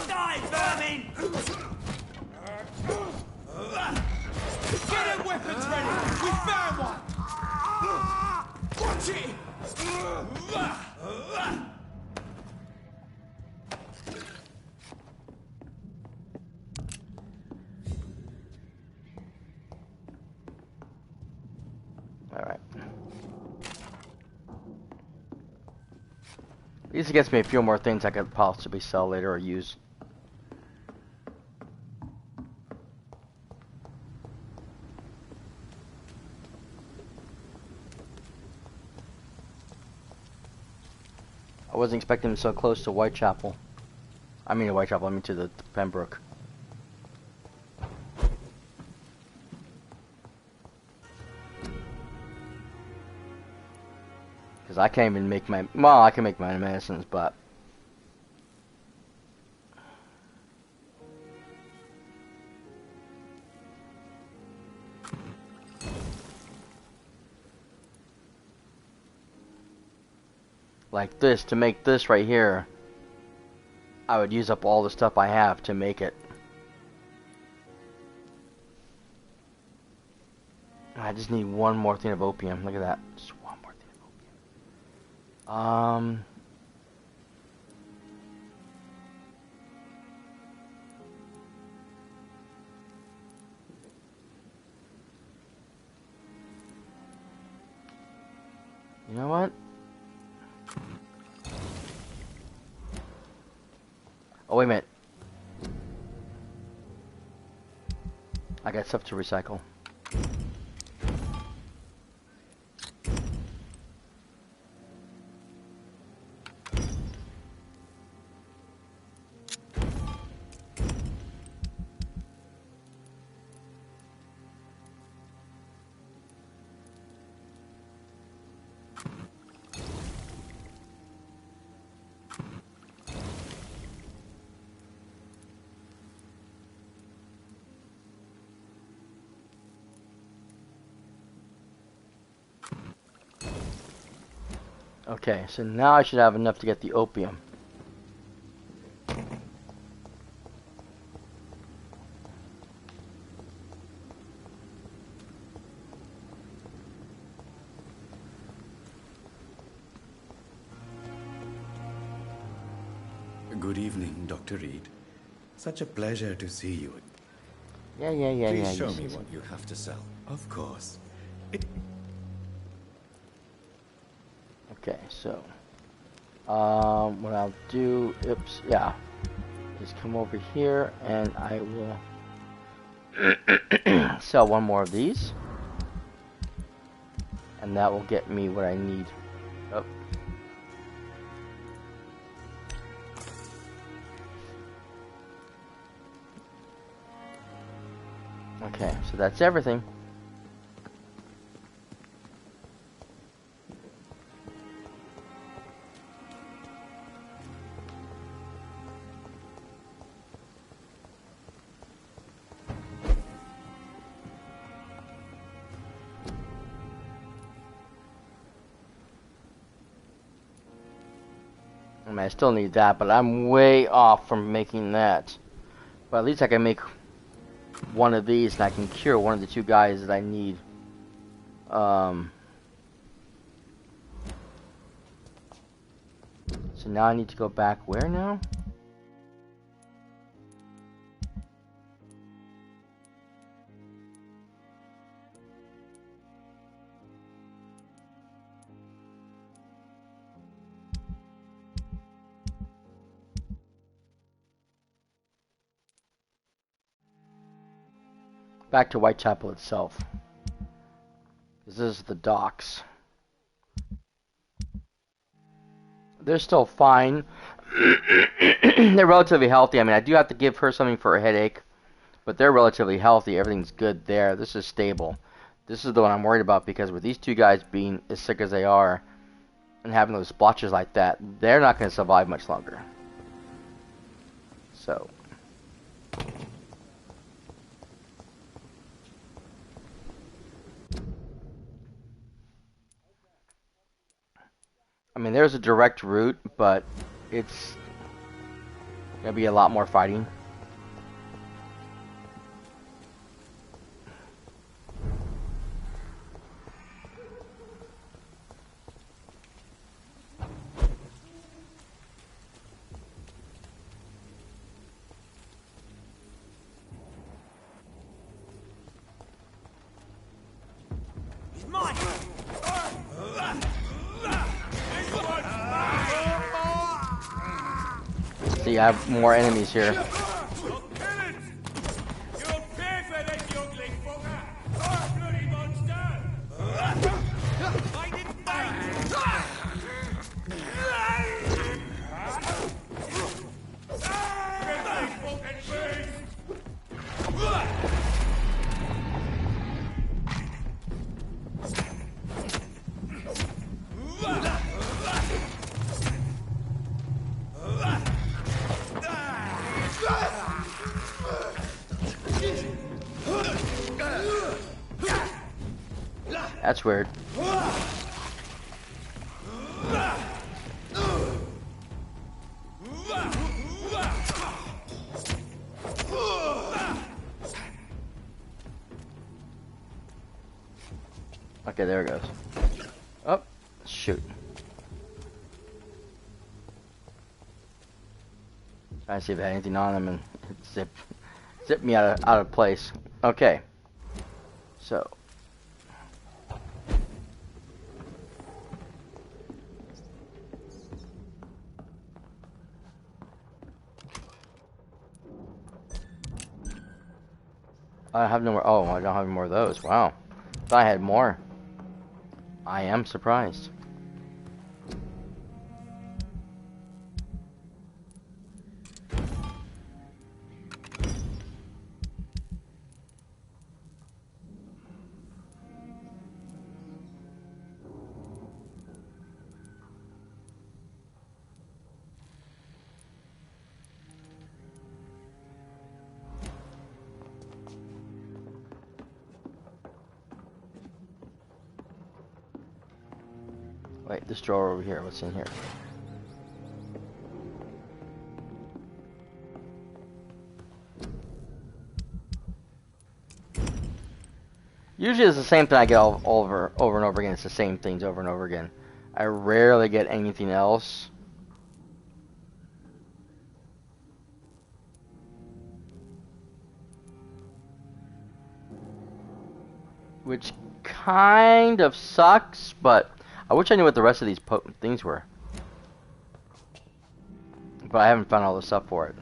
Die, vermin! Get them weapons ready! We found one! Watch it! Alright. At least it gets me a few more things I could possibly sell later or use. wasn't expecting him so close to Whitechapel. I mean to Whitechapel, I mean to the Pembroke. Because I can't even make my... Well, I can make my medicines, but... Like this, to make this right here, I would use up all the stuff I have to make it. I just need one more thing of opium. Look at that. Just one more thing of opium. You know what? Oh, wait a minute. I got stuff to recycle. Okay, so now I should have enough to get the opium. Good evening, Dr. Reed. Such a pleasure to see you. Yeah. Please show me what you have to sell. Of course. Okay, so what I'll do, is come over here and I will sell one more of these, and that will get me what I need. Oh. Okay, so that's everything. I mean, I still need that, but I'm way off from making that. But at least I can make one of these, and I can cure one of the two guys that I need. So now I need to go back where now? Back to Whitechapel itself. This is the docks. They're still fine. They're relatively healthy. I mean, I do have to give her something for a headache, but they're relatively healthy. Everything's good there. This is stable. This is the one I'm worried about, because with these two guys being as sick as they are and having those splotches like that, they're not going to survive much longer. So... I mean, there's a direct route, but it's gonna be a lot more fighting. He's mine! See, I have more enemies here. That's weird. Okay, there it goes. Oh, shoot. Trying to see if I had anything on him and it zip me out of place. Okay. So. I have no more. Oh, I don't have any more of those. Wow. Thought I had more. I am surprised. Wait, this drawer over here. What's in here? Usually it's the same thing I get over and over again. It's the same things over and over again. I rarely get anything else. Which kind of sucks, but I wish I knew what the rest of these things were. But I haven't found all the stuff for it.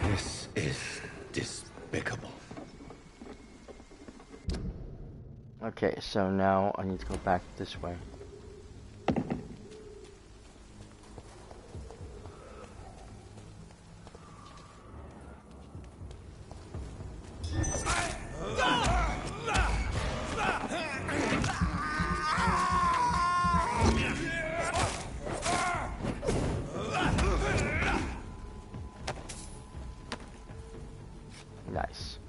This is despicable. Okay, so now I need to go back this way. Nice.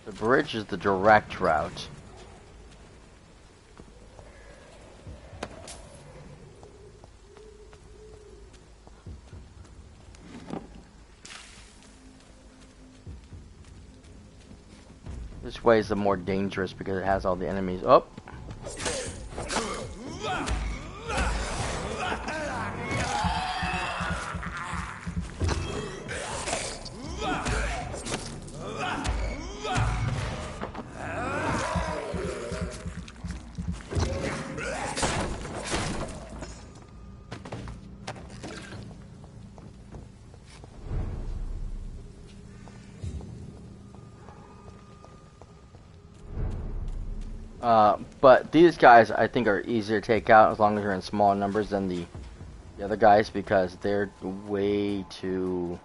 The bridge is the direct route. This way is the more dangerous because it has all the enemies. Oh! But these guys, I think, are easier to take out as long as you're in smaller numbers than the other guys because they're way too...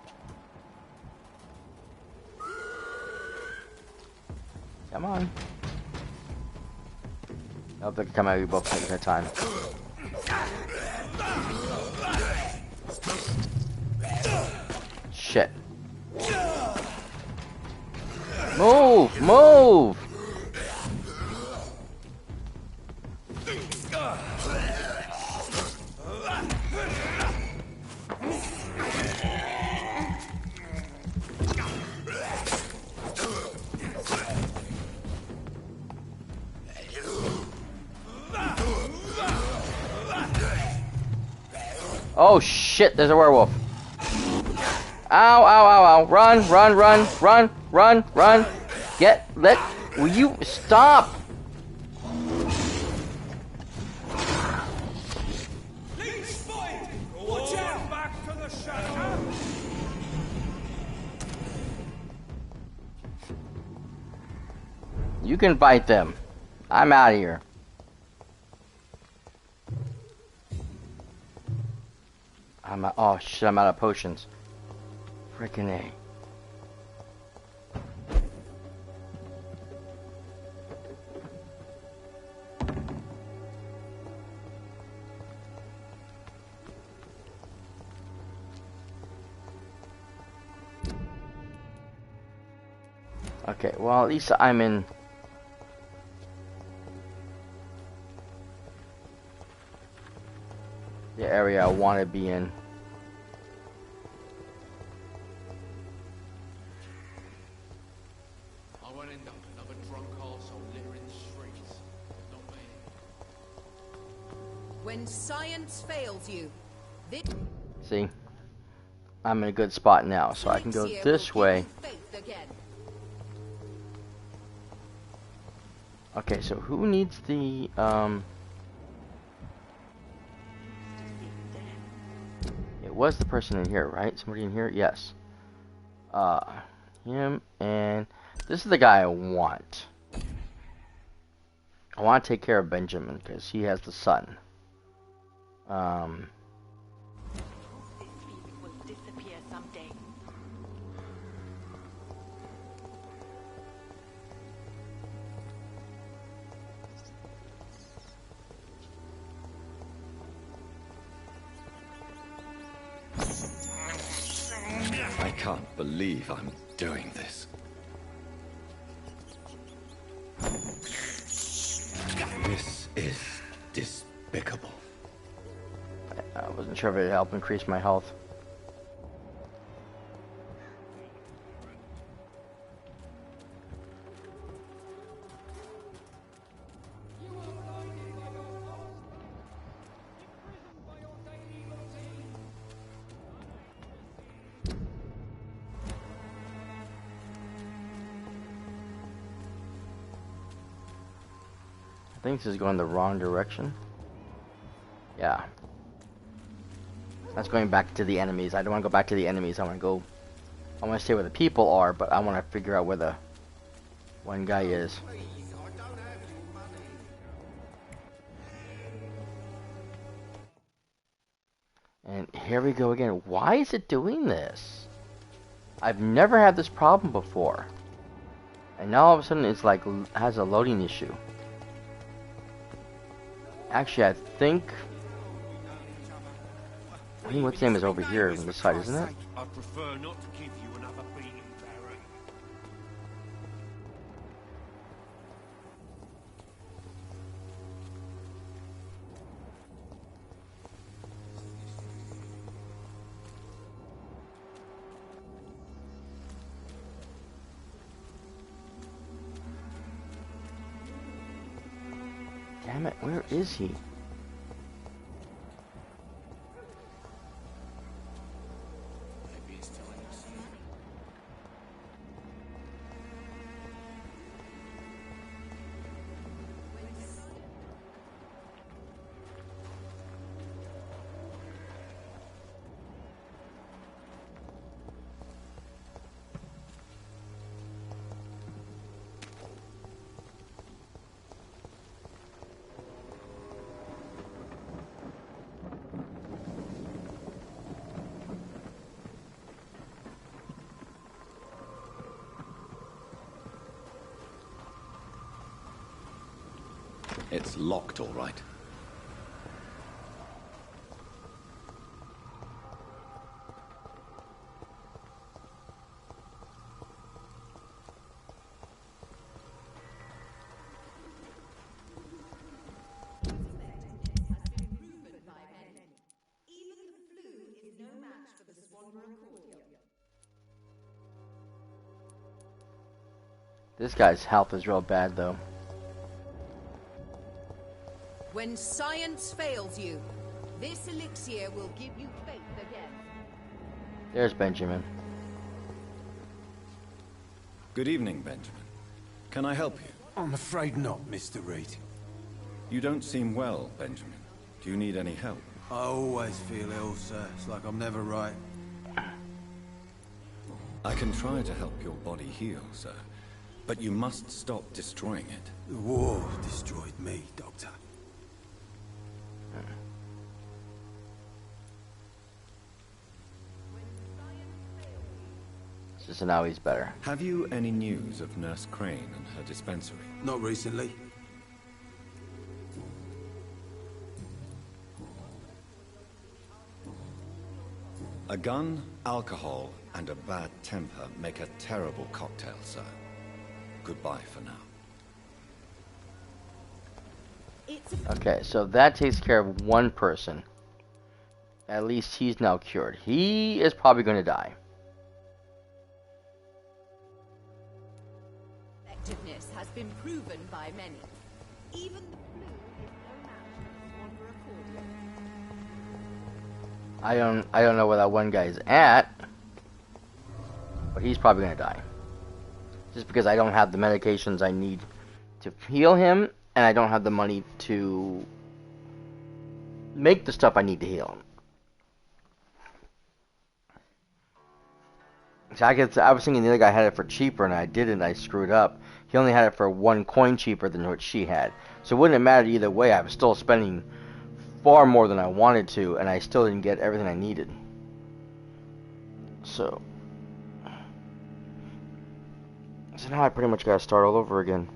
Come on. I hope they can come at you both at the time. Shit. Move! Move! Oh shit, there's a werewolf. Ow, ow, ow, ow. Run, run, run, run, run, run. Will you stop? Please fight! Watch out! Back to the shadow! You can fight them. I'm out of here. Oh shit, I'm out of potions. Frickin' A. Okay, well at least I'm in the area I want to be in. I won't end up another drunk arsehole littering the streets. Not me. When science fails you, this See? I'm in a good spot now, so I can go this way. Okay, so who needs the, it was the person in here, right? Somebody in here? Yes. Him, and this is the guy I want. I want to take care of Benjamin, because he has the son. I can't believe I'm doing this. This is despicable. I wasn't sure if it would help increase my health. I think this is going the wrong direction. Yeah. That's going back to the enemies. I don't want to go back to the enemies. I want to stay where the people are, but I want to figure out where the one guy is. And here we go again. Why is it doing this? I've never had this problem before. And now all of a sudden it's like has a loading issue. Actually, I think what's name is over here on this side, isn't it? I prefer not to give you another beating, Baron. Damn it, where is he? It's locked, all right. This guy's health is real bad, though. When science fails you, this elixir will give you faith again. There's Benjamin. Good evening, Benjamin. Can I help you? I'm afraid not, Mr. Reed. You don't seem well, Benjamin. Do you need any help? I always feel ill, sir. It's like I'm never right. I can try to help your body heal, sir. But you must stop destroying it. The war destroyed me, Doctor. So now he's better. Have you any news of Nurse Crane and her dispensary? Not recently. A gun, alcohol, and a bad temper make a terrible cocktail, sir. Goodbye for now. Okay, so that takes care of one person. At least he's now cured. He is probably going to die. Effectiveness has been proven by many. Even the flu is no match for accordion. I don't know where that one guy's at, but he's probably going to die. Just because I don't have the medications I need to heal him, and I don't have the money to make the stuff I need to heal him. So I was thinking the other guy had it for cheaper, and I didn't. I screwed up. He only had it for 1 coin cheaper than what she had. So it wouldn't have mattered either way. I was still spending far more than I wanted to, and I still didn't get everything I needed. So now I pretty much gotta start all over again.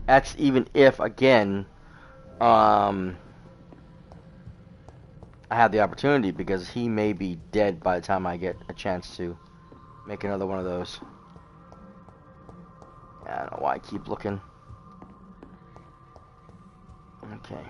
That's even if, again, I have the opportunity, because he may be dead by the time I get a chance to make another one of those. I don't know why I keep looking. Okay.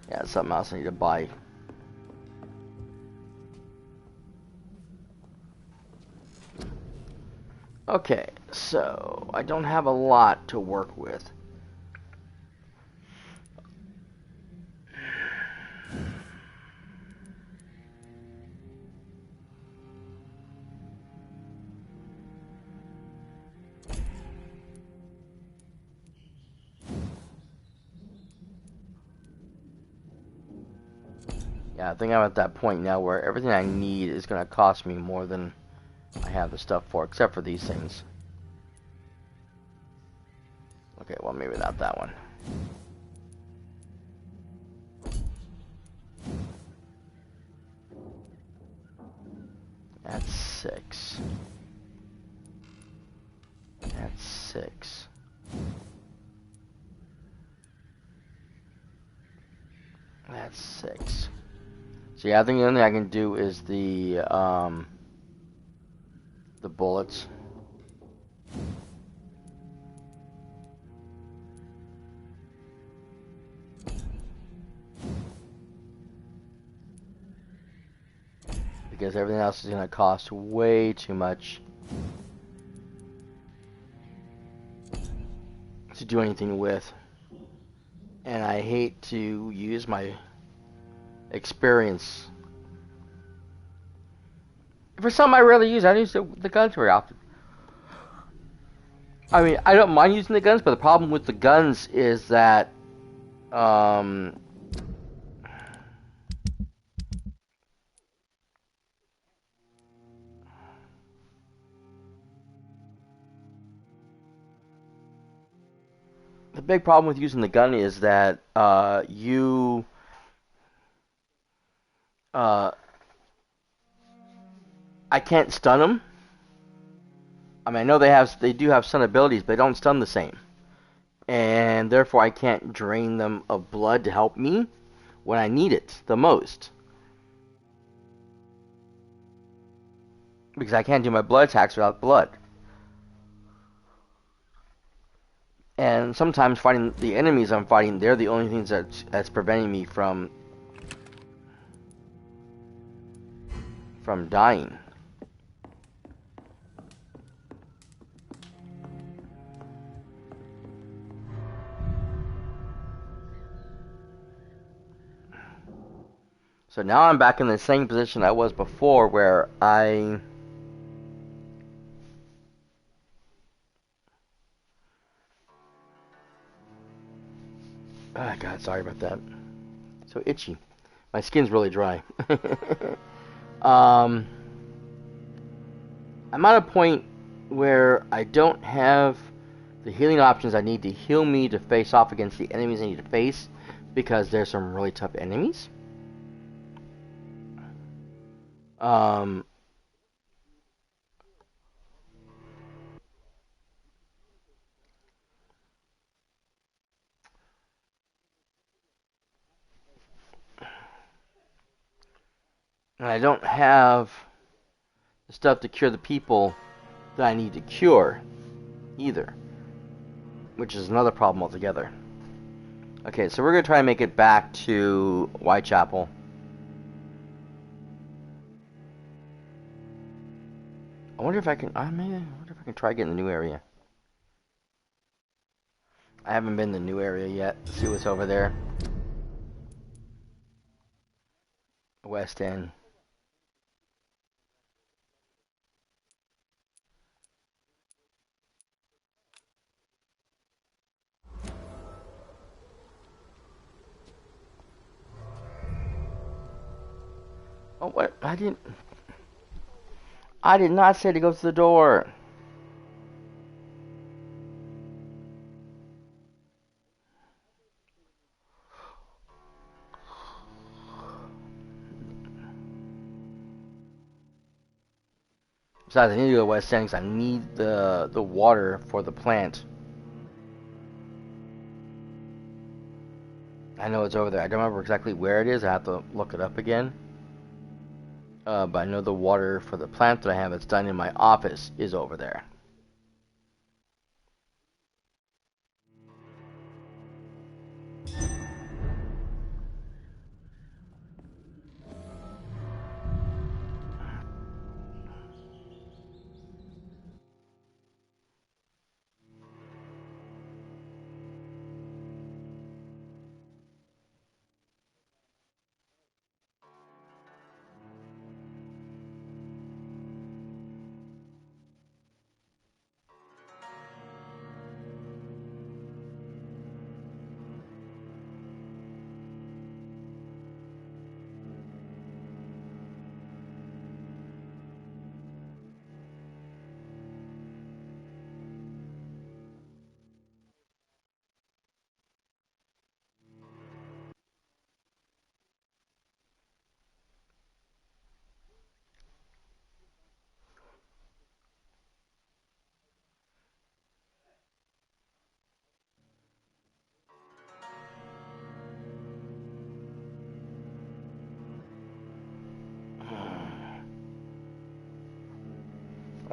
Yeah, something else I need to buy. Okay, so I don't have a lot to work with. Yeah, I think I'm at that point now where everything I need is going to cost me more than I have the stuff for, except for these things. Okay, well, maybe not that one. That's 6. That's 6. That's 6. So yeah, I think the only thing I can do is the bullets. Because everything else is going to cost way too much to do anything with. And I hate to use my experience for something I rarely use. I don't use the guns very often. I mean, I don't mind using the guns, but the problem with the guns is that the big problem with using the gun is that I can't stun them. I mean, I know they do have stun abilities, but they don't stun the same, and therefore I can't drain them of blood to help me when I need it the most. Because I can't do my blood attacks without blood. And sometimes fighting the enemies I'm fighting, they're the only things that's preventing me from dying. So now I'm back in the same position I was before, where oh God, sorry about that. So itchy. My skin's really dry. I'm at a point where I don't have the healing options I need to heal me to face off against the enemies I need to face, because there's some really tough enemies. And I don't have the stuff to cure the people that I need to cure either, which is another problem altogether. Okay, so we're going to try and make it back to Whitechapel. I wonder if I can, I wonder if I can try getting the new area. I haven't been in the new area yet. Let's see what's over there. West End. Oh, what? I did not say to go to the door. Besides, I need to go to West End because I need the water for the plant. I know it's over there. I don't remember exactly where it is. I have to look it up again. But I know the water for the plant that I have that's done in my office is over there.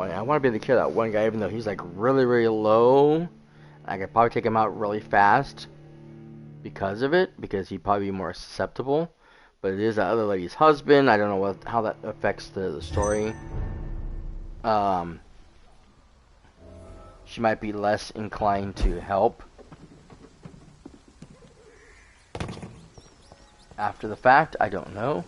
I want to be able to kill that one guy, even though he's like really, really low. I could probably take him out really fast because of it, because he'd probably be more susceptible. But it is that other lady's husband. I don't know how that affects the story. She might be less inclined to help after the fact. I don't know.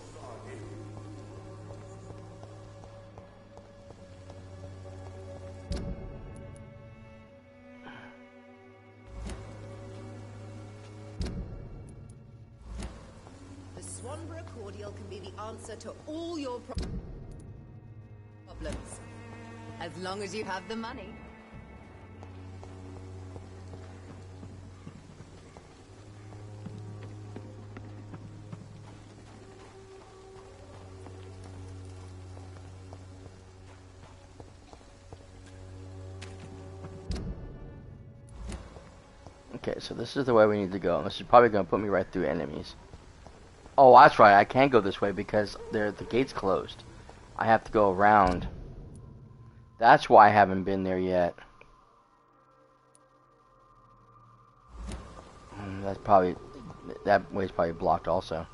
Answer to all your problems, as long as you have the money. Okay, so this is the way we need to go. This is probably going to put me right through enemies. Oh, that's right. I can't go this way because the gate's closed. I have to go around. That's why I haven't been there yet. That's probably... That way's probably blocked also.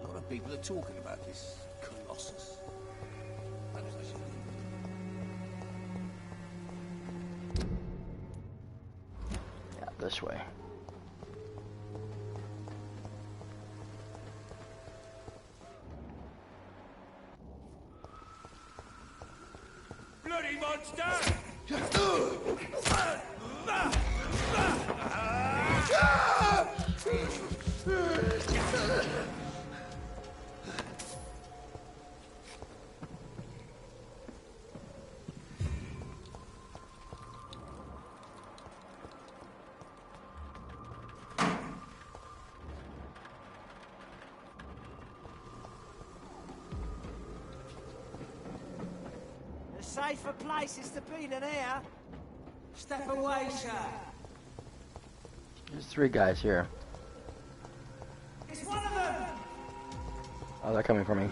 A lot of people are talking about this Colossus. Perhaps I should... Yeah, this way. Bloody monster! Safer places to be than here. Step away, sir. There's 3 guys here. It's one of them. Oh, they're coming for me.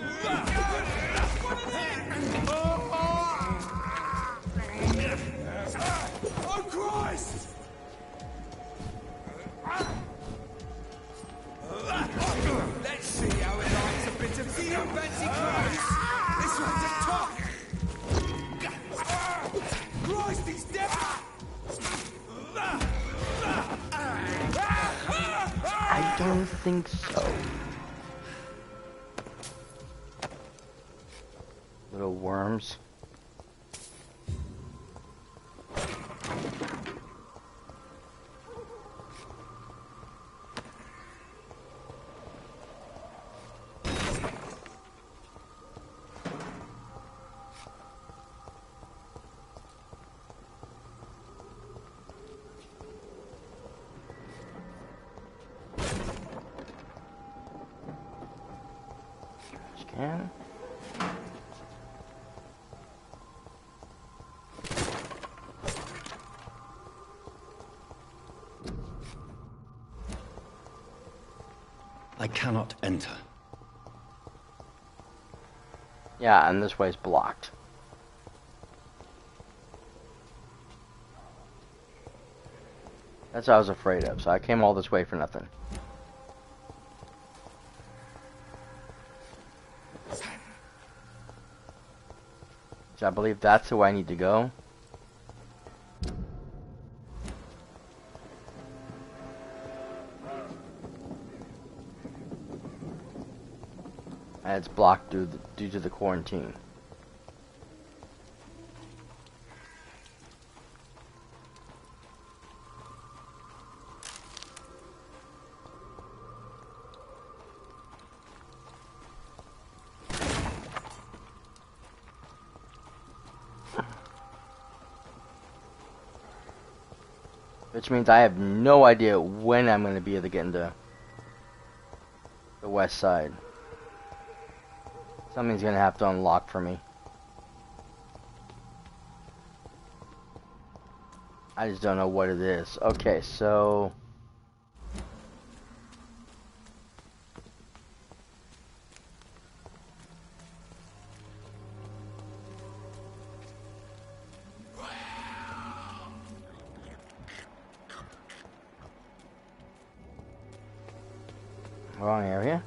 Oh, Christ! Let's see how it likes a bit of tea and fancy clothes. This one's a top. Christ, he's dead! I don't think so. Little worms. Can. I cannot enter. Yeah, and this way's blocked. That's what I was afraid of, so I came all this way for nothing. So I believe that's the way I need to go. And it's blocked due to the quarantine. Which means I have no idea when I'm going to be able to get into the west side. Something's going to have to unlock for me. I just don't know what it is. Okay, so... Wrong area.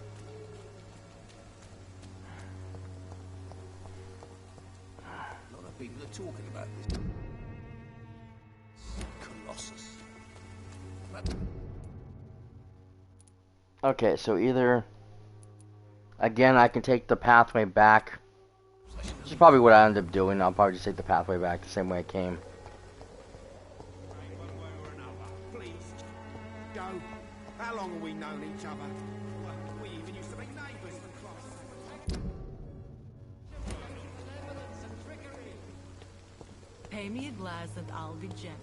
A lot of people are talking about this Colossus. Okay, so either... Again, I can take the pathway back. This is probably what I end up doing. I'll probably just take the pathway back the same way I came. One way or another. Please. Go. How long have we known each other? Well, we even used to be neighbours for Christ's sake. Pay me a glass and I'll be gentle.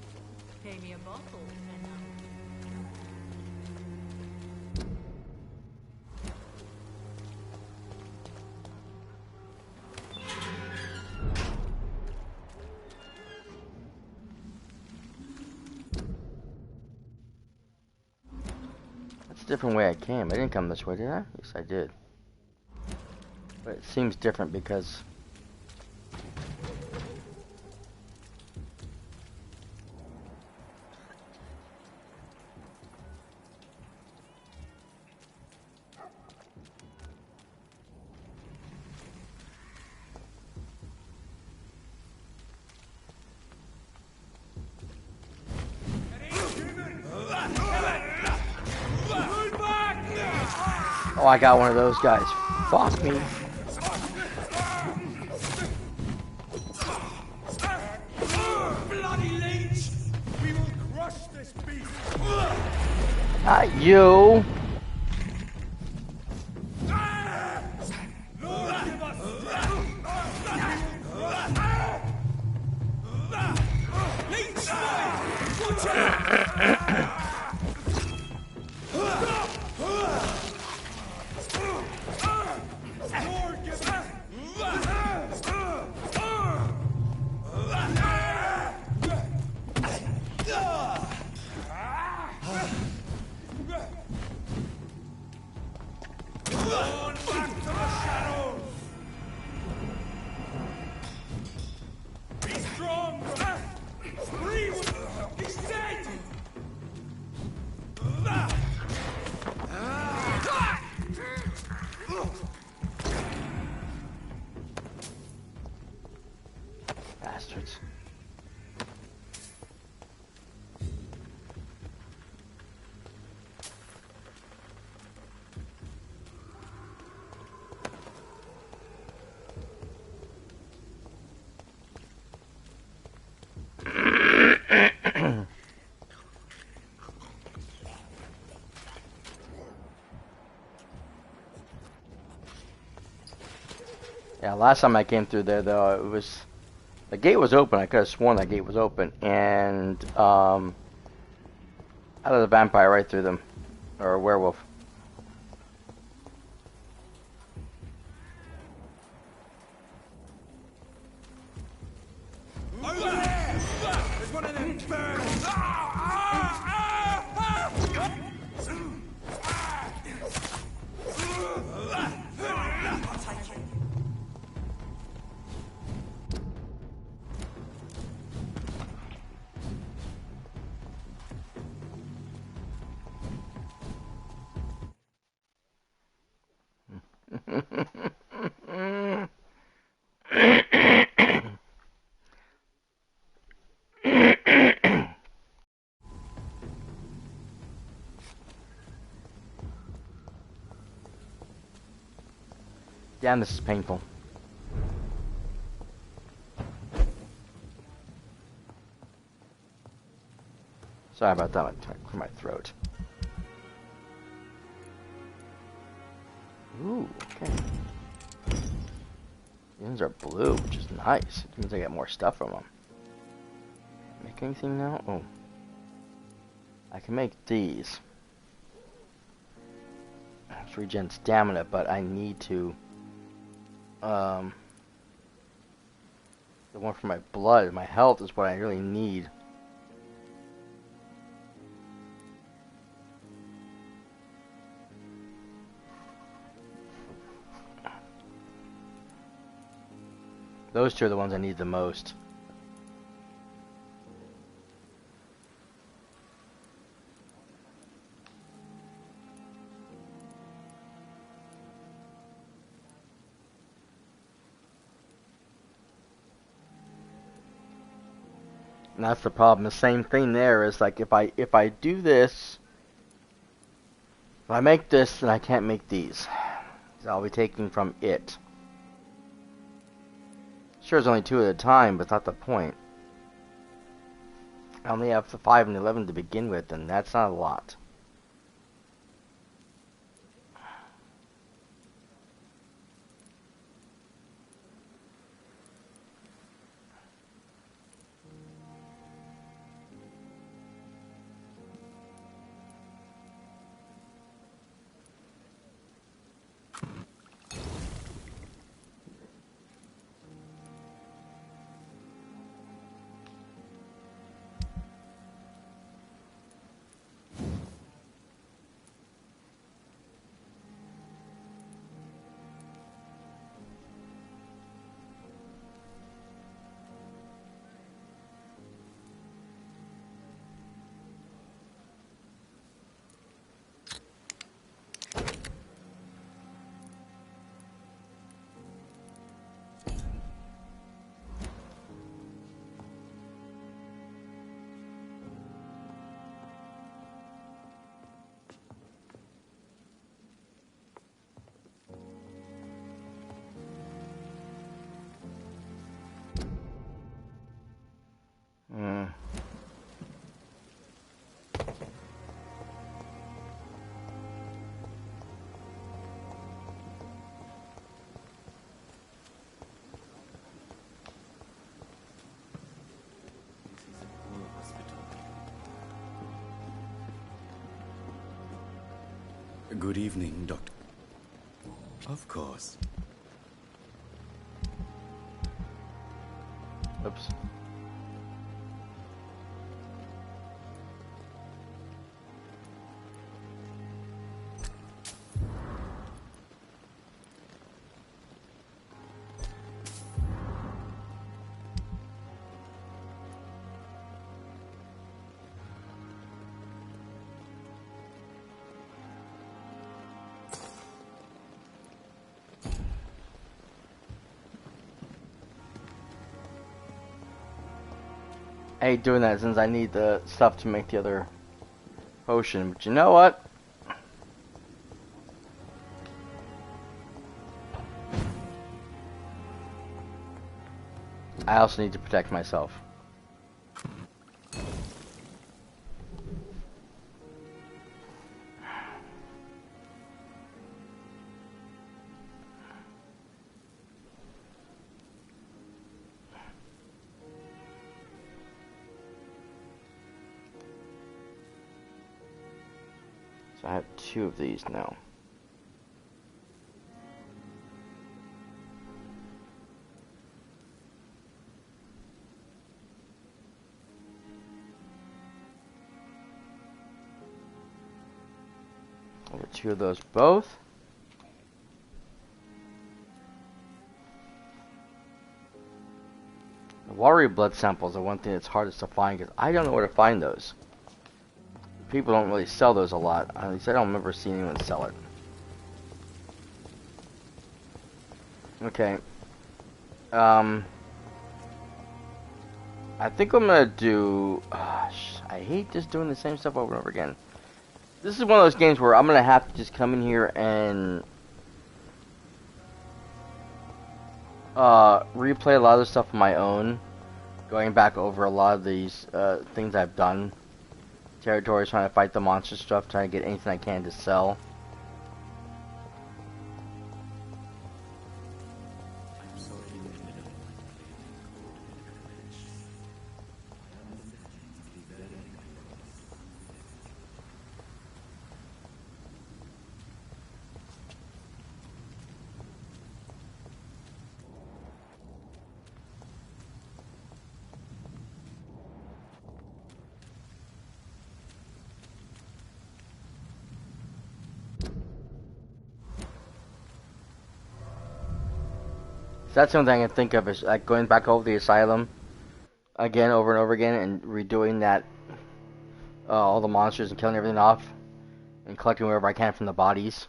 Pay me a bottle and I'll a different way I came. I didn't come this way, did I? Yes, I did. But it seems different because... Oh, I got one of those guys. Fuck me. Bloody leech! We will crush this beast! Not you. Lord, give us leech spotted! Watch out! Lord, give us on back to the shadows! Be strong! Breathe! He's dead! Bastards. Yeah, last time I came through there, though, it was... The gate was open. I could have sworn that gate was open. And, I let a vampire right through them. Or a werewolf. Over there! There's one of them birds! Damn, this is painful. Sorry about that. I'm trying to clear my throat. Ooh, okay. These are blue, which is nice. It means I get more stuff from them. Make anything now? Oh. I can make these. It's regen stamina, but I need to... the one for my blood, my health is what I really need. Those two are the ones I need the most. And that's the problem. The same thing there is like if I do this, if I make this, then I can't make these. So I'll be taking from it. Sure, it's only 2 at a time, but it's not the point. I only have the 5 and 11 to begin with, and that's not a lot. Good evening, Doctor. Of course. Oops. I hate doing that since I need the stuff to make the other potion, but you know what? I also need to protect myself. So I have 2 of these now. I got 2 of those both. The watery blood samples are one thing that's hardest to find because I don't know where to find those. People don't really sell those a lot. At least I don't remember seeing anyone sell it. Okay. I think I'm gonna do... I hate just doing the same stuff over and over again. This is one of those games where I'm gonna have to just come in here and replay a lot of the stuff on my own, going back over a lot of these things I've done. Territories, trying to fight the monster stuff, trying to get anything I can to sell. That's the only thing I can think of is like going back over the asylum again, over and over again, and redoing that, all the monsters and killing everything off, and collecting whatever I can from the bodies.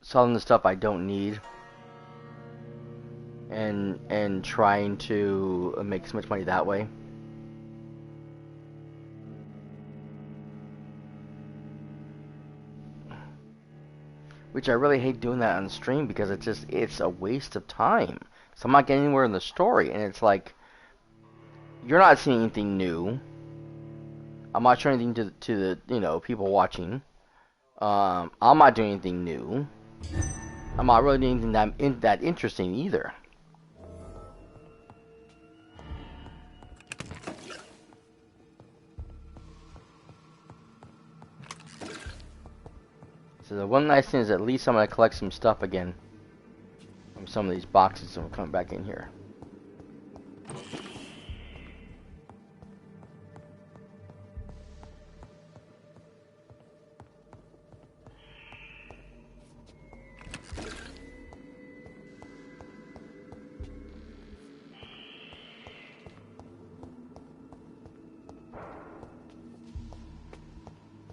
Selling the stuff I don't need, and trying to make as much money that way. Which I really hate doing that on stream because it's a waste of time. So I'm not getting anywhere in the story, and it's like, you're not seeing anything new. I'm not showing anything to the people watching. I'm not doing anything new. I'm not really doing anything that interesting either. So the one nice thing is at least I'm going to collect some stuff again from some of these boxes, and we're coming back in here.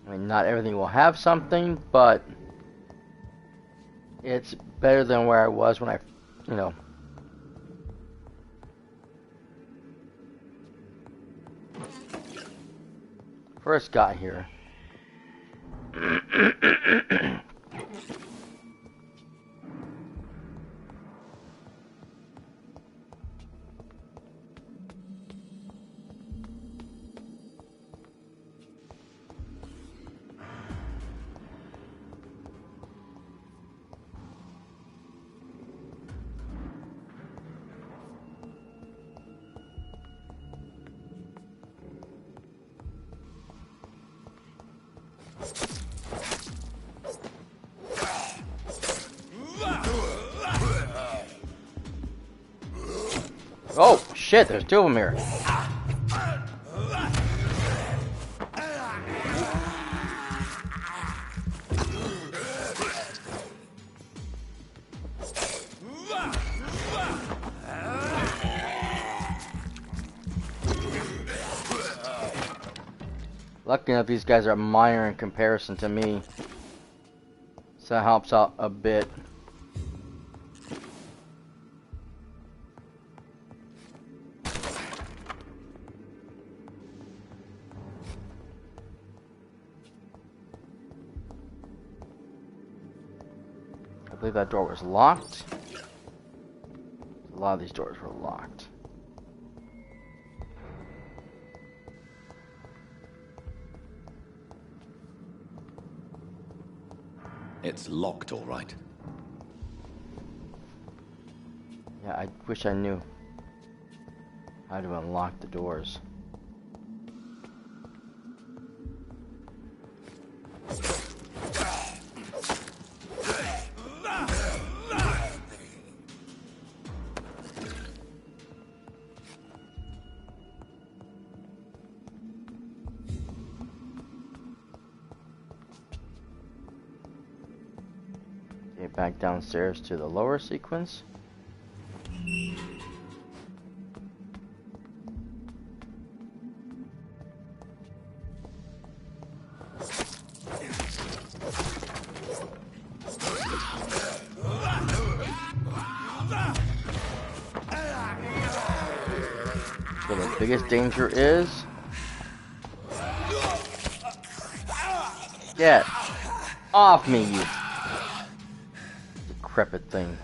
I mean, not everything will have something, but it's better than where I was when I, first got here. Oh, shit, there's two of them here. Lucky enough, these guys are minor in comparison to me. So that helps out a bit. I believe that door was locked. A lot of these doors were locked. It's locked, all right. Yeah, I wish I knew how to unlock the doors. Get back downstairs to the lower sequence. Where the biggest danger is. Get off me, you decrepit thing.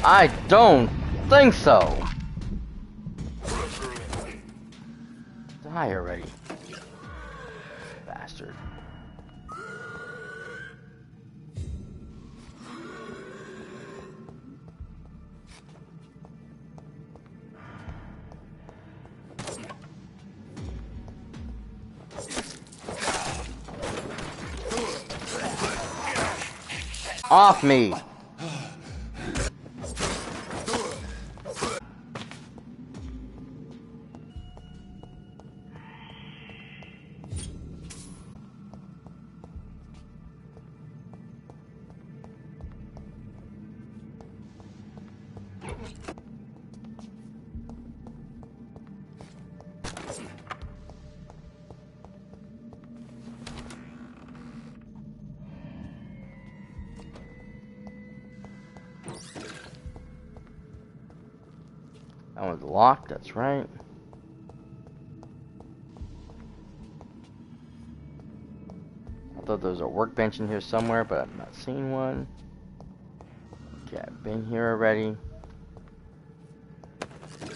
I don't think so. Die already. Bastard. Off me. That one's locked, that's right. I thought there was a workbench in here somewhere, but I'm not seeing one. Okay, I've been here already.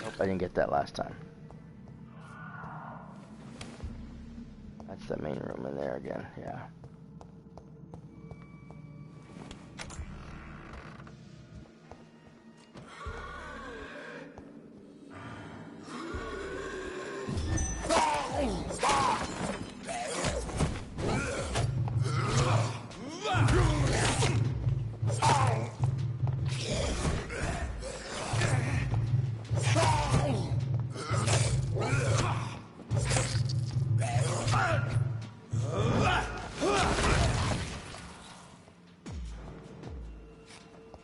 Hope I didn't get that last time. That's the main room in there again, yeah.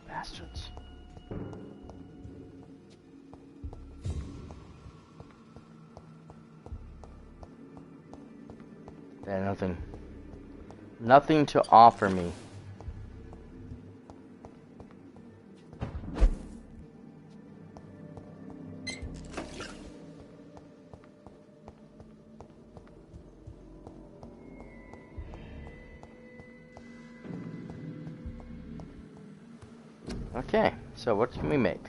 Bastards. They had nothing to offer me. Okay, so what can we make?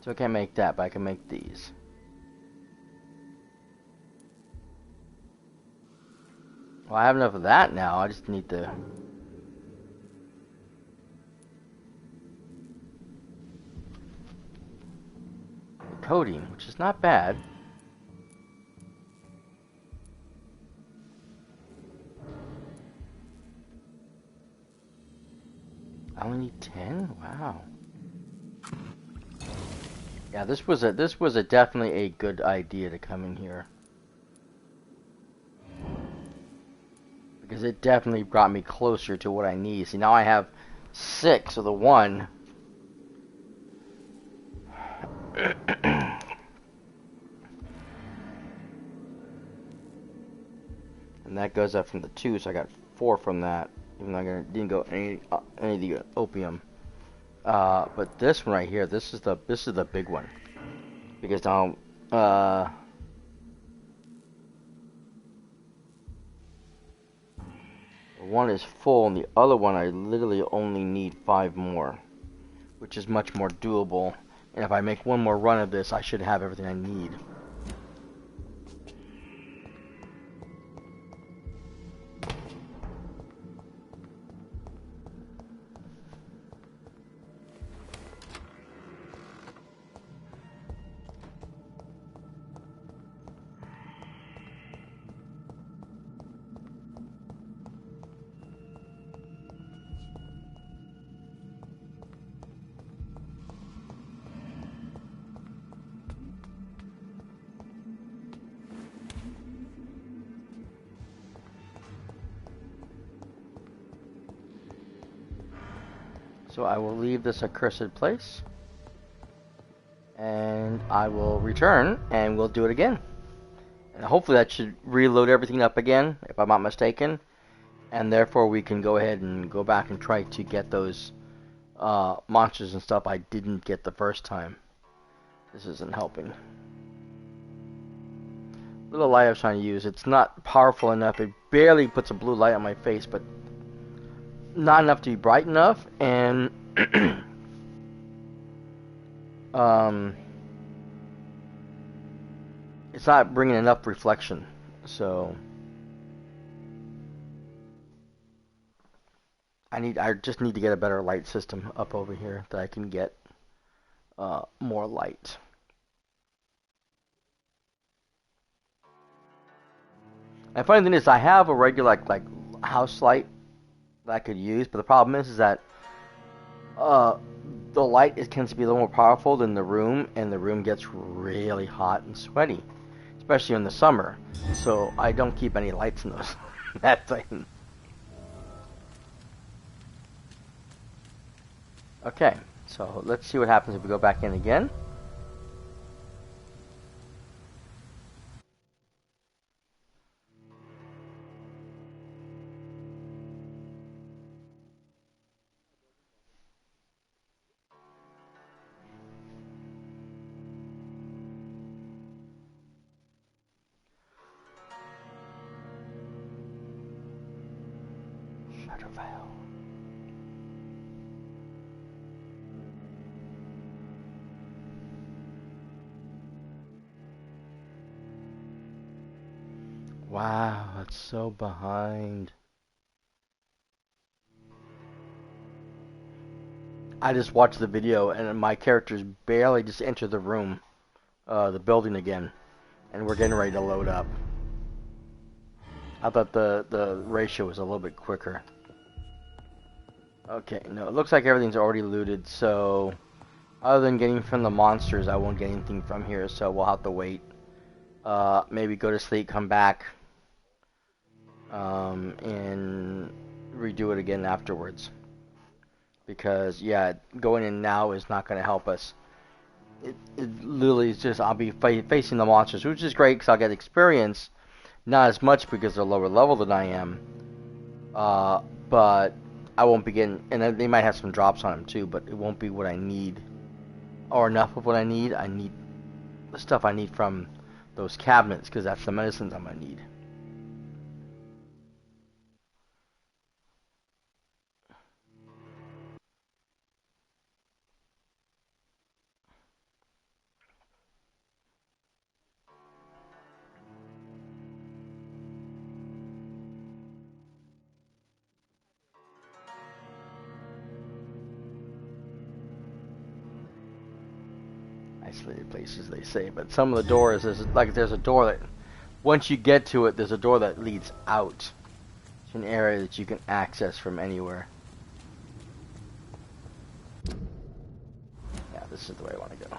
So I can't make that, but I can make these. Well, I have enough of that now. I just need to... coating, which is not bad. I only need 10? Wow. Yeah, this was a definitely a good idea to come in here. Because it definitely brought me closer to what I need. See, now I have 6 of the one. And that goes up from the 2, so I got 4 from that. Even though I didn't go any of the opium. But this one right here, this is the big one. Because now, one is full, and the other one I literally only need 5 more, which is much more doable. And if I make one more run of this, I should have everything I need. So I will leave this accursed place, and I will return, and we'll do it again. And hopefully that should reload everything up again, if I'm not mistaken, and therefore we can go ahead and go back and try to get those monsters and stuff I didn't get the first time. This isn't helping. Little light I was trying to use, it's not powerful enough. It barely puts a blue light on my face, but not enough to be bright enough, and it's not bringing enough reflection. So I just need to get a better light system up over here that I can get more light. And funny thing is, I have a regular like house light that I could use, but the problem is that the light tends to be a little more powerful than the room, and the room gets really hot and sweaty, especially in the summer. So I don't keep any lights in those that thing. Okay, so let's see what happens if we go back in again. Wow, that's so behind. I just watched the video and my characters barely just enter the room, the building again, and we're getting ready to load up. I thought the ratio was a little bit quicker. Okay, no, it looks like everything's already looted, so other than getting from the monsters, I won't get anything from here, so we'll have to wait. Maybe go to sleep, come back, and redo it again afterwards. Because, yeah, going in now is not going to help us. It literally is just, I'll be facing the monsters, which is great because I'll get experience. Not as much because they're lower level than I am. But I won't be getting, and they might have some drops on them too, but it won't be what I need. Or enough of what I need. I need the stuff I need from those cabinets, because that's the medicines I'm going to need. isolated places, they say, but some of the doors, there's a door that, once you get to it, there's a door that leads out to an area that you can access from anywhere. Yeah, this is the way I want to go.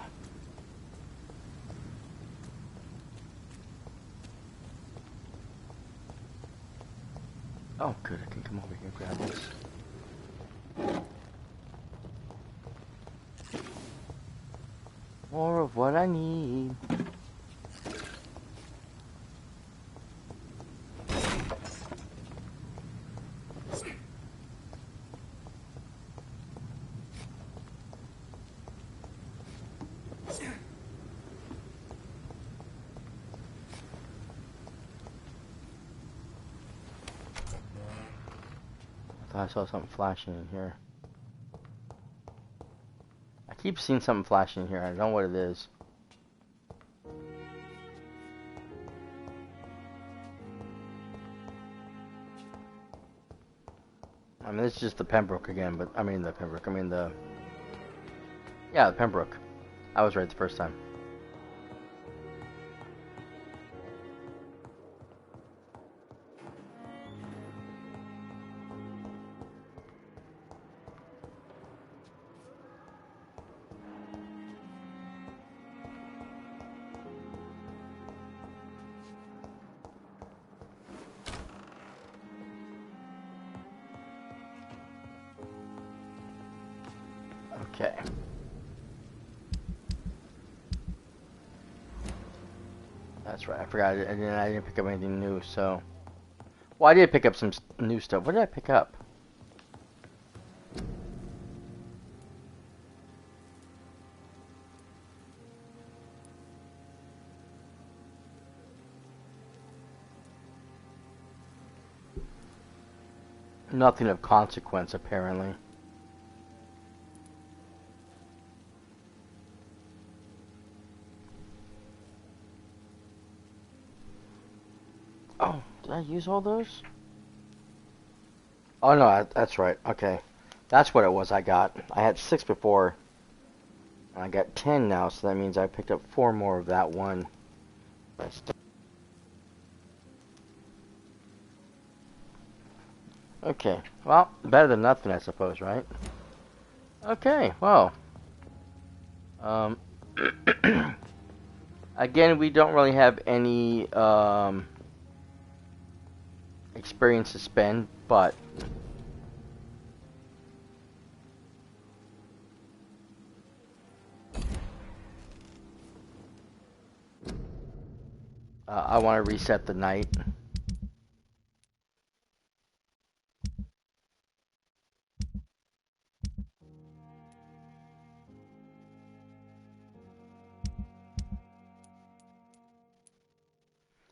Oh, good, I can come over here and grab this. More of what I need. I saw something flashing in here. I keep seeing something flashing in here. I don't know what it is. I mean, it's just the Pembroke again, but I mean the Pembroke. I mean the... Yeah, the Pembroke. I was right the first time. Okay. That's right. I forgot. I didn't pick up anything new. So, well, I did pick up some new stuff. What did I pick up? Nothing of consequence, apparently. Oh, did I use all those? Oh no, that's right. Okay, that's what it was. I had 6 before. I got 10 now, so that means I picked up 4 more of that one. Okay, well, better than nothing, I suppose, right? Okay, well. Again, we don't really have any experience to spend, but I want to reset the night.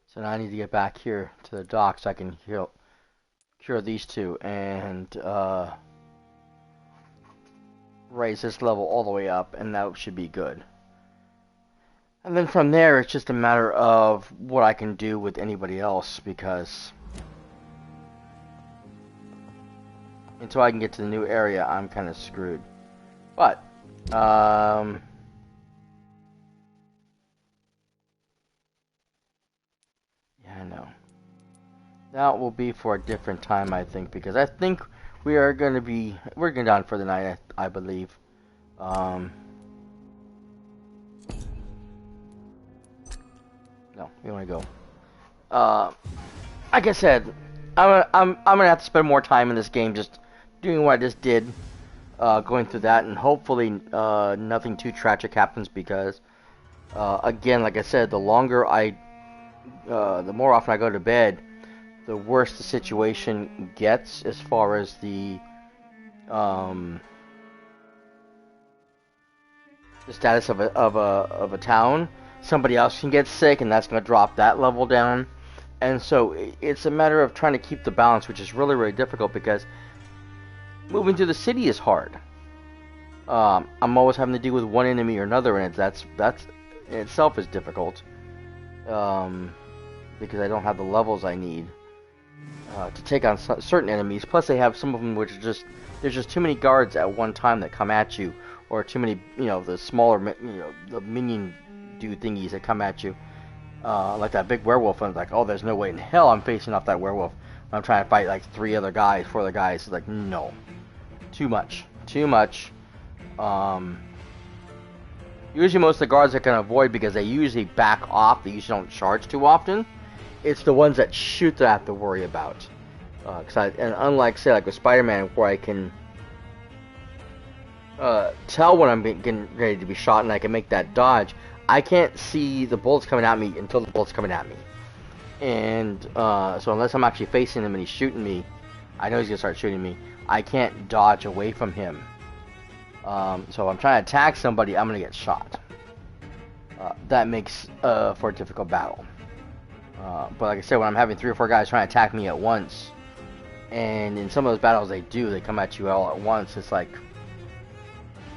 So now I need to get back here to the dock so I can cure these two and raise this level all the way up, and that should be good. And then from there, it's just a matter of what I can do with anybody else, because until I can get to the new area, I'm kind of screwed. But yeah, I know. That will be for a different time, I think, because I think we're going down for the night, I believe. No, we want to go. Like I said, I'm gonna have to spend more time in this game just doing what I just did, going through that, and hopefully nothing too tragic happens, because again, like I said, the more often I go to bed, the worse the situation gets as far as the status of a town. Somebody else can get sick, and that's going to drop that level down. And so it's a matter of trying to keep the balance, which is really, really difficult, because moving through the city is hard. I'm always having to deal with one enemy or another, and that's in itself is difficult, because I don't have the levels I need to take on certain enemies. Plus, they have some of them which are just, there's just too many guards at one time that come at you, or too many, the smaller, the minion dude thingies that come at you, like that big werewolf, and it's like, oh, there's no way in hell I'm facing off that werewolf. I'm trying to fight like 4 other guys. It's like, no, too much. Usually most of the guards I can avoid because they usually back off. They usually don't charge too often. It's the ones that shoot that I have to worry about. And unlike, say, like with Spider-Man, where I can tell when I'm getting ready to be shot and I can make that dodge, I can't see the bullets coming at me until the bullets coming at me. And so unless I'm actually facing him and he's shooting me, I know he's going to start shooting me, I can't dodge away from him. So if I'm trying to attack somebody, I'm going to get shot. That makes for a difficult battle. But like I said, when I'm having 3 or 4 guys trying to attack me at once, and in some of those battles they come at you all at once, it's like,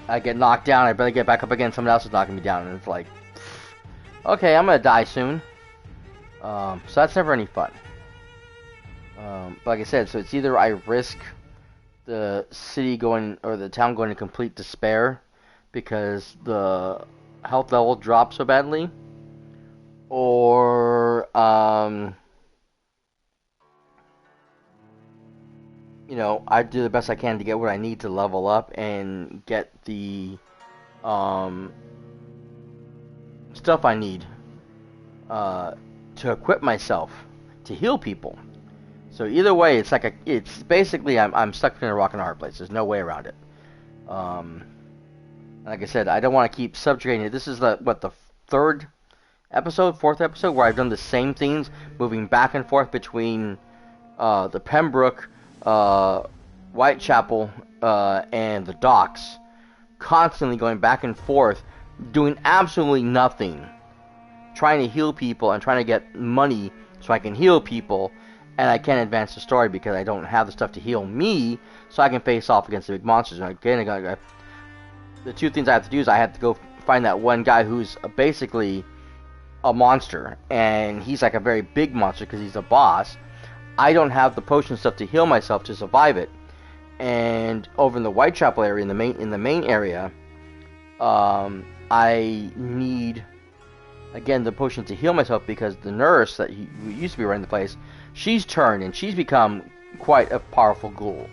I get knocked down, I better get back up again, someone else is knocking me down, and it's like, okay, I'm going to die soon. So that's never any fun. But like I said, so it's either I risk the city going, or the town going to complete despair because the health level drops so badly, or I do the best I can to get what I need to level up and get the stuff I need to equip myself to heal people. So either way, it's basically I'm stuck between a rock and a hard place. There's no way around it. Like I said, I don't want to keep subjugating it. This is the 4th episode where I've done the same things, moving back and forth between the Pembroke, Whitechapel, and the docks, constantly going back and forth, doing absolutely nothing, trying to heal people and trying to get money so I can heal people. And I can't advance the story because I don't have the stuff to heal me, so I can face off against the big monsters. And again, the 2 things I have to do is I have to go find that one guy who's basically a monster, and he's like a very big monster because he's a boss. I don't have the potion stuff to heal myself to survive it. And over in the Whitechapel area, in the main area, I need, again, the potion to heal myself because the nurse who used to be running the place, she's turned and she's become quite a powerful ghoul.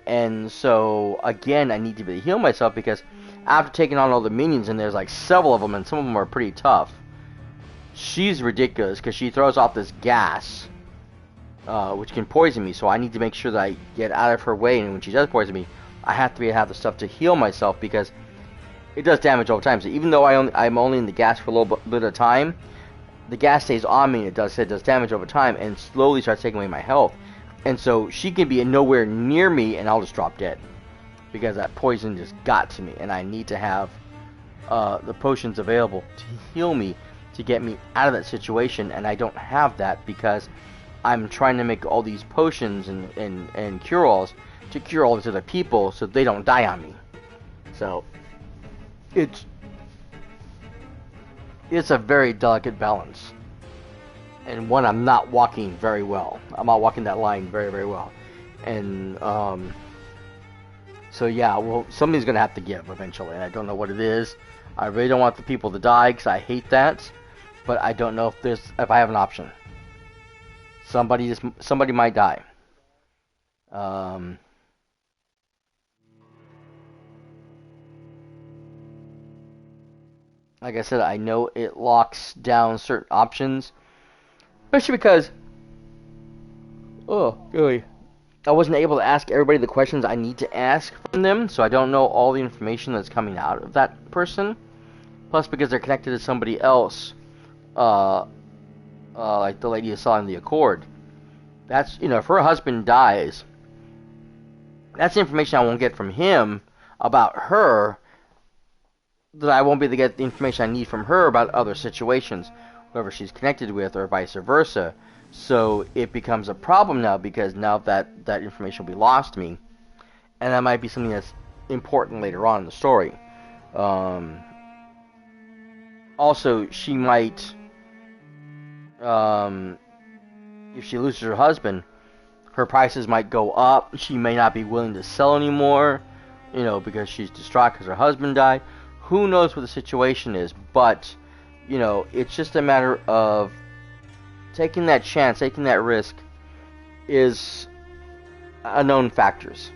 And so, again, I need to be able to heal myself because after taking on all the minions, and there's like several of them, and some of them are pretty tough, she's ridiculous because she throws off this gas, which can poison me. So I need to make sure that I get out of her way, and when she does poison me, I have to have the stuff to heal myself because it does damage over time. So even though I'm only in the gas for a little bit of time, the gas stays on me, and it does damage over time and slowly starts taking away my health. And so she can be nowhere near me and I'll just drop dead because that poison just got to me, and I need to have the potions available to heal me, to get me out of that situation, and I don't have that because I'm trying to make all these potions and cure-alls to cure all these other people so they don't die on me. So it's a very delicate balance, and one I'm not walking very well. I'm not walking that line very, very well. And so yeah, well, something's gonna have to give eventually, and I don't know what it is. I really don't want the people to die because I hate that, but I don't know if I have an option. Somebody might die. Like I said, I know it locks down certain options, especially because, I wasn't able to ask everybody the questions I need to ask from them, so I don't know all the information that's coming out of that person. Plus, because they're connected to somebody else, like the lady you saw in the Accord. That's, if her husband dies, that's information I won't get from him about her, that I won't be able to get the information I need from her about other situations, whoever she's connected with, or vice versa. So it becomes a problem now, because now that information will be lost to me, and that might be something that's important later on in the story. Also, she might, if she loses her husband, her prices might go up. She may not be willing to sell anymore. you know, because she's distraught because her husband died. Who knows what the situation is, but, you know, it's just a matter of taking that chance, taking that risk is unknown factors.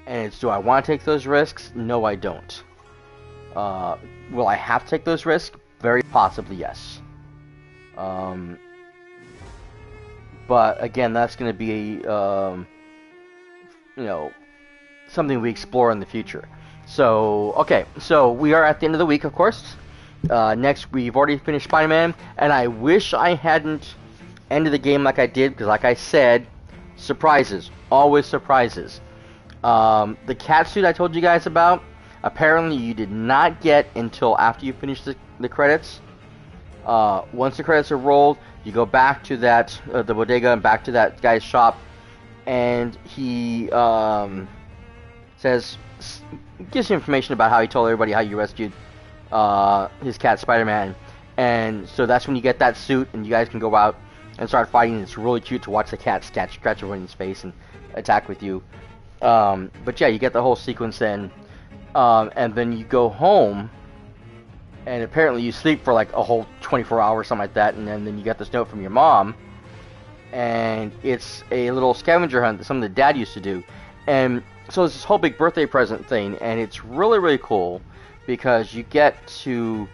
And it's, do I want to take those risks? No, I don't. Will I have to take those risks? Very possibly, yes. But again, that's going to be, you know, something we explore in the future. So, okay, so we are at the end of the week, of course. Next, we've already finished Spider-Man, and I wish I hadn't ended the game like I did, because like I said, surprises, always surprises. The cat suit I told you guys about, apparently you did not get until after you finish the credits. Once the credits are rolled, you go back to that the bodega and back to that guy's shop, and he gives you information about how he told everybody how you rescued his cat Spider-Man, and so that's when you get that suit, and you guys can go out and start fighting. It's really cute to watch the cat scratch everyone's face and attack with you. But yeah, you get the whole sequence then, and then you go home, and apparently you sleep for like a whole 24 hours, something like that, and then you get this note from your mom, and it's a little scavenger hunt that some of the dad used to do, and so it's this whole big birthday present thing, and it's really, really cool, because you get to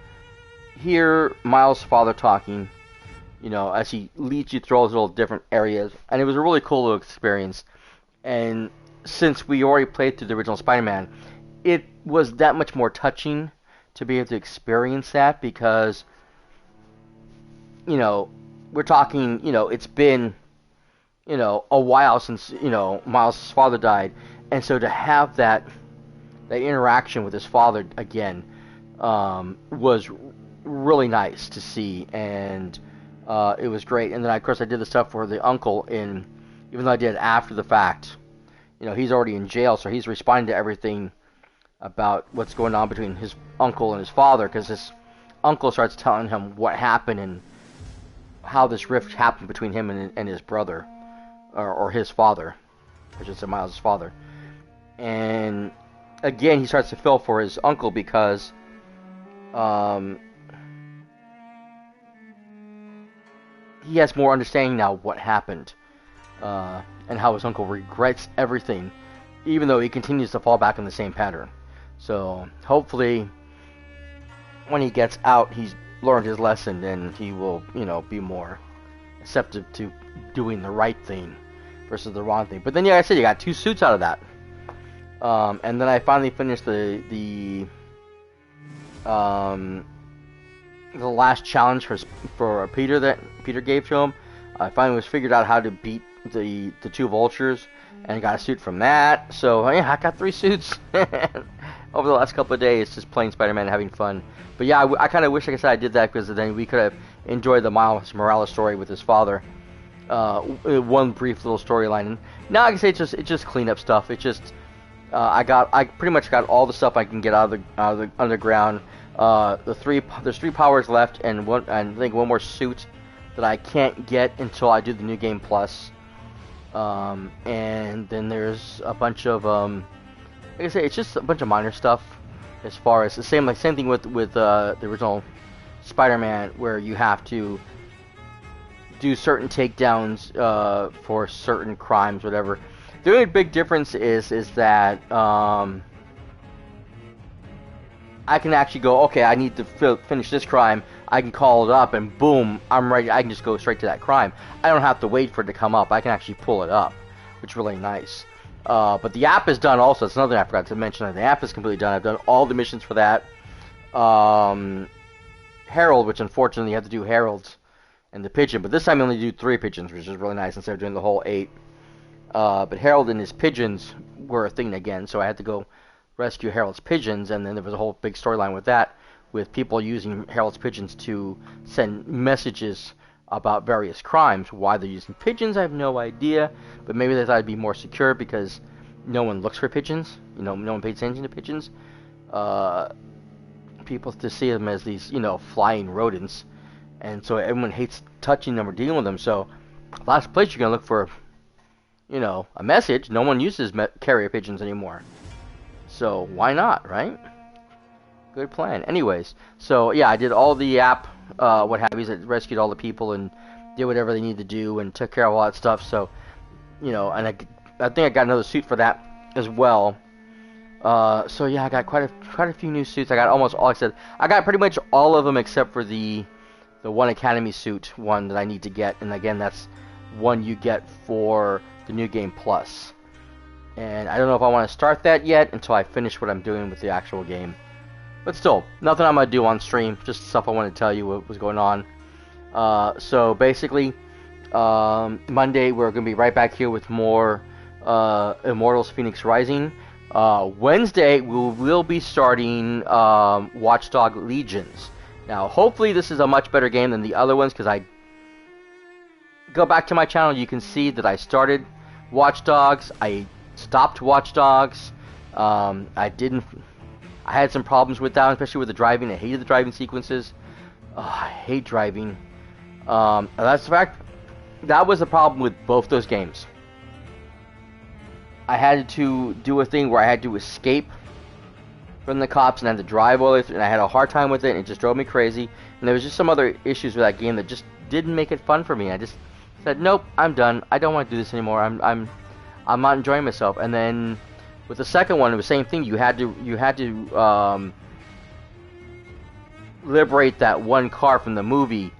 hear Miles' father talking, you know, as he leads you through all those little different areas, and it was a really cool little experience. And since we already played through the original Spider-Man, it was that much more touching to be able to experience that, because, you know, we're talking, you know, it's been, you know, a while since, you know, Miles' father died, and so to have that interaction with his father again was really nice to see, and it was great. And then, of course, I did the stuff for the uncle, even though I did it after the fact. You know, he's already in jail, so he's responding to everything about what's going on between his uncle and his father, because his uncle starts telling him what happened and how this rift happened between him and his brother, or his father, I should say Miles' father. And again, he starts to feel for his uncle, because he has more understanding now of what happened, and how his uncle regrets everything, even though he continues to fall back in the same pattern. So hopefully, when he gets out, he's learned his lesson, and he will, you know, be more receptive to doing the right thing versus the wrong thing. But then, yeah, like I said, you got 2 suits out of that. And then I finally finished the last challenge for Peter that Peter gave to him. I finally was figured out how to beat the 2 vultures, and got a suit from that. So yeah, I got 3 suits over the last couple of days, just playing Spider-Man and having fun. But yeah, I kind of wish, like I said, I did that, because then we could have enjoyed the Miles Morales story with his father. One brief little storyline. And now I can say it's just cleanup stuff. It's just I pretty much got all the stuff I can get out of the underground. There's 3 powers left, and I think one more suit that I can't get until I do the New Game Plus. And then there's a bunch of like I say, it's just a bunch of minor stuff. As far as the same thing with the original Spider-Man, where you have to do certain takedowns for certain crimes, whatever. The only big difference is that I can actually go, okay, I need to finish this crime. I can call it up, and boom, I'm ready. I can just go straight to that crime. I don't have to wait for it to come up. I can actually pull it up, which is really nice. But the app is done also. That's another thing I forgot to mention. The app is completely done. I've done all the missions for that. Harold, which unfortunately you have to do Harold's and the pigeon, but this time I only do 3 pigeons, which is really nice instead of doing the whole 8. But Harold and his pigeons were a thing again, so I had to go rescue Harold's pigeons, and then there was a whole big storyline with that, with people using Harold's pigeons to send messages about various crimes. Why they're using pigeons, I have no idea, but maybe they thought it'd be more secure because no one looks for pigeons. You know, no one pays attention to pigeons. People to see them as these, you know, flying rodents, and so everyone hates touching them or dealing with them. So, last place you're gonna look for, you know, a message. No one uses carrier pigeons anymore. So why not, right? Good plan. Anyways, so yeah, I did all the app, what have you, rescued all the people and did whatever they needed to do and took care of all that stuff. So, and I think I got another suit for that as well. So yeah, I got quite a few new suits. I got almost all. Like I said, I got pretty much all of them except for the one Academy suit one that I need to get, and again, that's one you get for the New Game Plus. And I don't know if I want to start that yet until I finish what I'm doing with the actual game. But still, nothing I'm going to do on stream, just stuff I want to tell you what was going on. So basically, Monday we're going to be right back here with more Immortals Phoenix Rising. Wednesday we'll be starting Watchdog Legions. Now, hopefully this is a much better game than the other ones, because I go back to my channel, you can see that I started Watch Dogs, I stopped Watch Dogs, I had some problems with that, especially with the driving. I hated the driving sequences. I hate driving. That's the fact. That was the problem with both those games. I had to do a thing where I had to escape from the cops and had to drive all the way through, and I had a hard time with it, and it just drove me crazy. And there was just some other issues with that game that just didn't make it fun for me. I just said, nope, I'm done. I don't want to do this anymore. I'm not enjoying myself. And then with the second one, it was the same thing. You had to liberate that one car from the movie,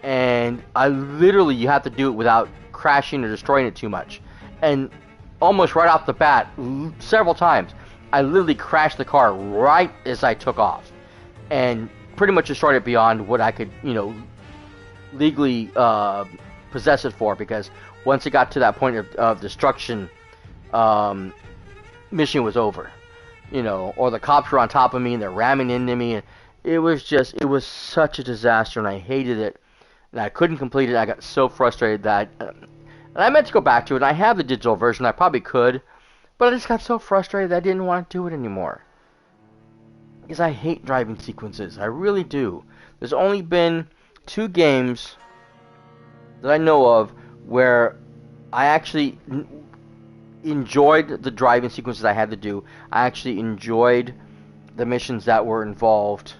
and you have to do it without crashing or destroying it too much. And almost right off the bat, several times, I literally crashed the car right as I took off, and pretty much destroyed it beyond what I could, legally possess it for, because once it got to that point of destruction, mission was over, or the cops were on top of me and they're ramming into me, and it was such a disaster, and I hated it, and I couldn't complete it. I got so frustrated that, and I meant to go back to it, and I have the digital version, I probably could, but I just got so frustrated that I didn't want to do it anymore, because I hate driving sequences. I really do. There's only been 2 games that I know of where I actually enjoyed the driving sequences I had to do. I actually enjoyed the missions that were involved,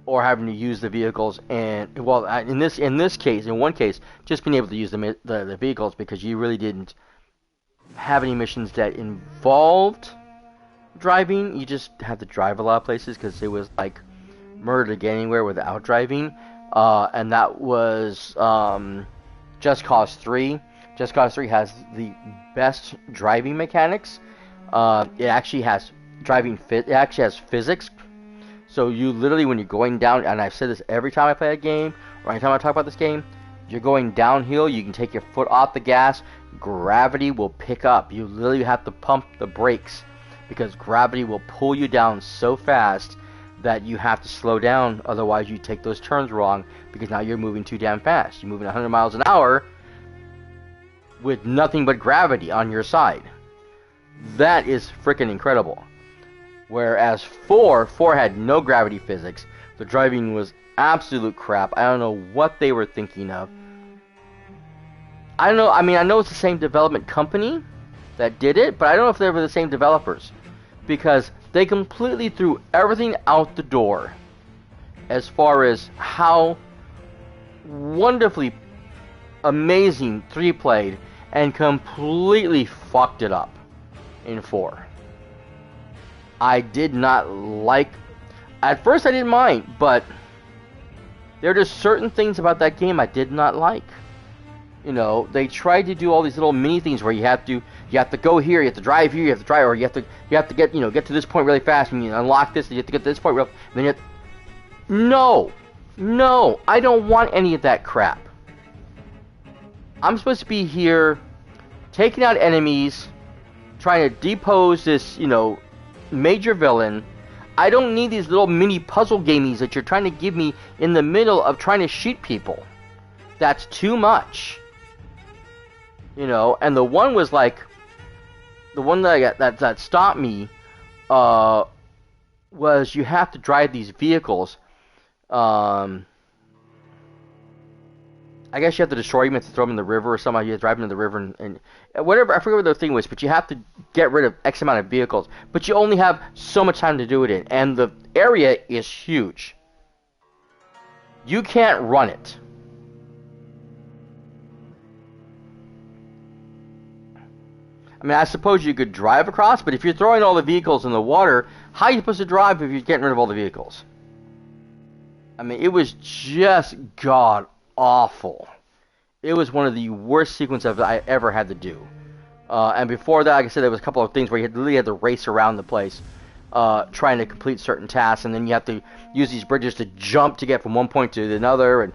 or having to use the vehicles. And well, in one case, just being able to use the vehicles, because you really didn't have any missions that involved driving. You just had to drive a lot of places, because it was like murder to get anywhere without driving. And that was Just Cause 3. Just Cause 3 has the best driving mechanics. It actually has physics. So you literally, when you're going down, and I've said this every time I play a game, or anytime I talk about this game, you're going downhill, you can take your foot off the gas, gravity will pick up. You literally have to pump the brakes, because gravity will pull you down so fast that you have to slow down, otherwise you take those turns wrong, because now you're moving too damn fast. You're moving 100 miles an hour with nothing but gravity on your side. That is freaking incredible. Whereas 4 had no gravity physics. The driving was absolute crap. I don't know what they were thinking of. I don't know. I mean, I know it's the same development company that did it, but I don't know if they were the same developers, because they completely threw everything out the door as far as how wonderfully amazing 3 played, and completely fucked it up in 4. I did not like... At first I didn't mind, but there are just certain things about that game I did not like. They tried to do all these little mini things where you have to go here, you have to drive here, you have to drive, or you have to get to this point really fast, and you unlock this, and you have to get to this point real, and then No, I don't want any of that crap. I'm supposed to be here taking out enemies, trying to depose this, major villain. I don't need these little mini puzzle gamies that you're trying to give me in the middle of trying to shoot people. That's too much. And the one was like, the one that stopped me was you have to drive these vehicles I guess you have to destroy them, you have to throw them in the river, or somehow you have to drive them in the river, and whatever, I forget what the thing was, but you have to get rid of X amount of vehicles, but you only have so much time to do it in, and the area is huge. You can't run it. I mean, I suppose you could drive across, but if you're throwing all the vehicles in the water, how are you supposed to drive if you're getting rid of all the vehicles? I mean, it was just god-awful. It was one of the worst sequences I ever had to do. And before that, like I said, there was a couple of things where you literally had to race around the place trying to complete certain tasks, and then you have to use these bridges to jump to get from one point to another, and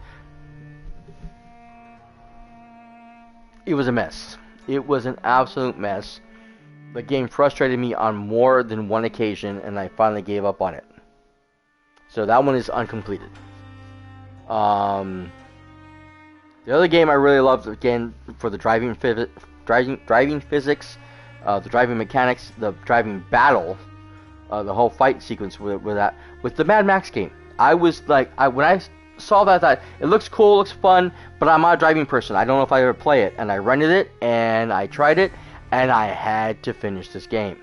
it was a mess. It was an absolute mess. The game frustrated me on more than one occasion, and I finally gave up on it. So that one is uncompleted. The other game I really loved, again, for the driving physics, the driving mechanics, the driving battle, the whole fight sequence with the Mad Max game. I was like, when I saw that, I thought, it looks cool, looks fun, but I'm not a driving person. I don't know if I ever play it. And I rented it, and I tried it, and I had to finish this game.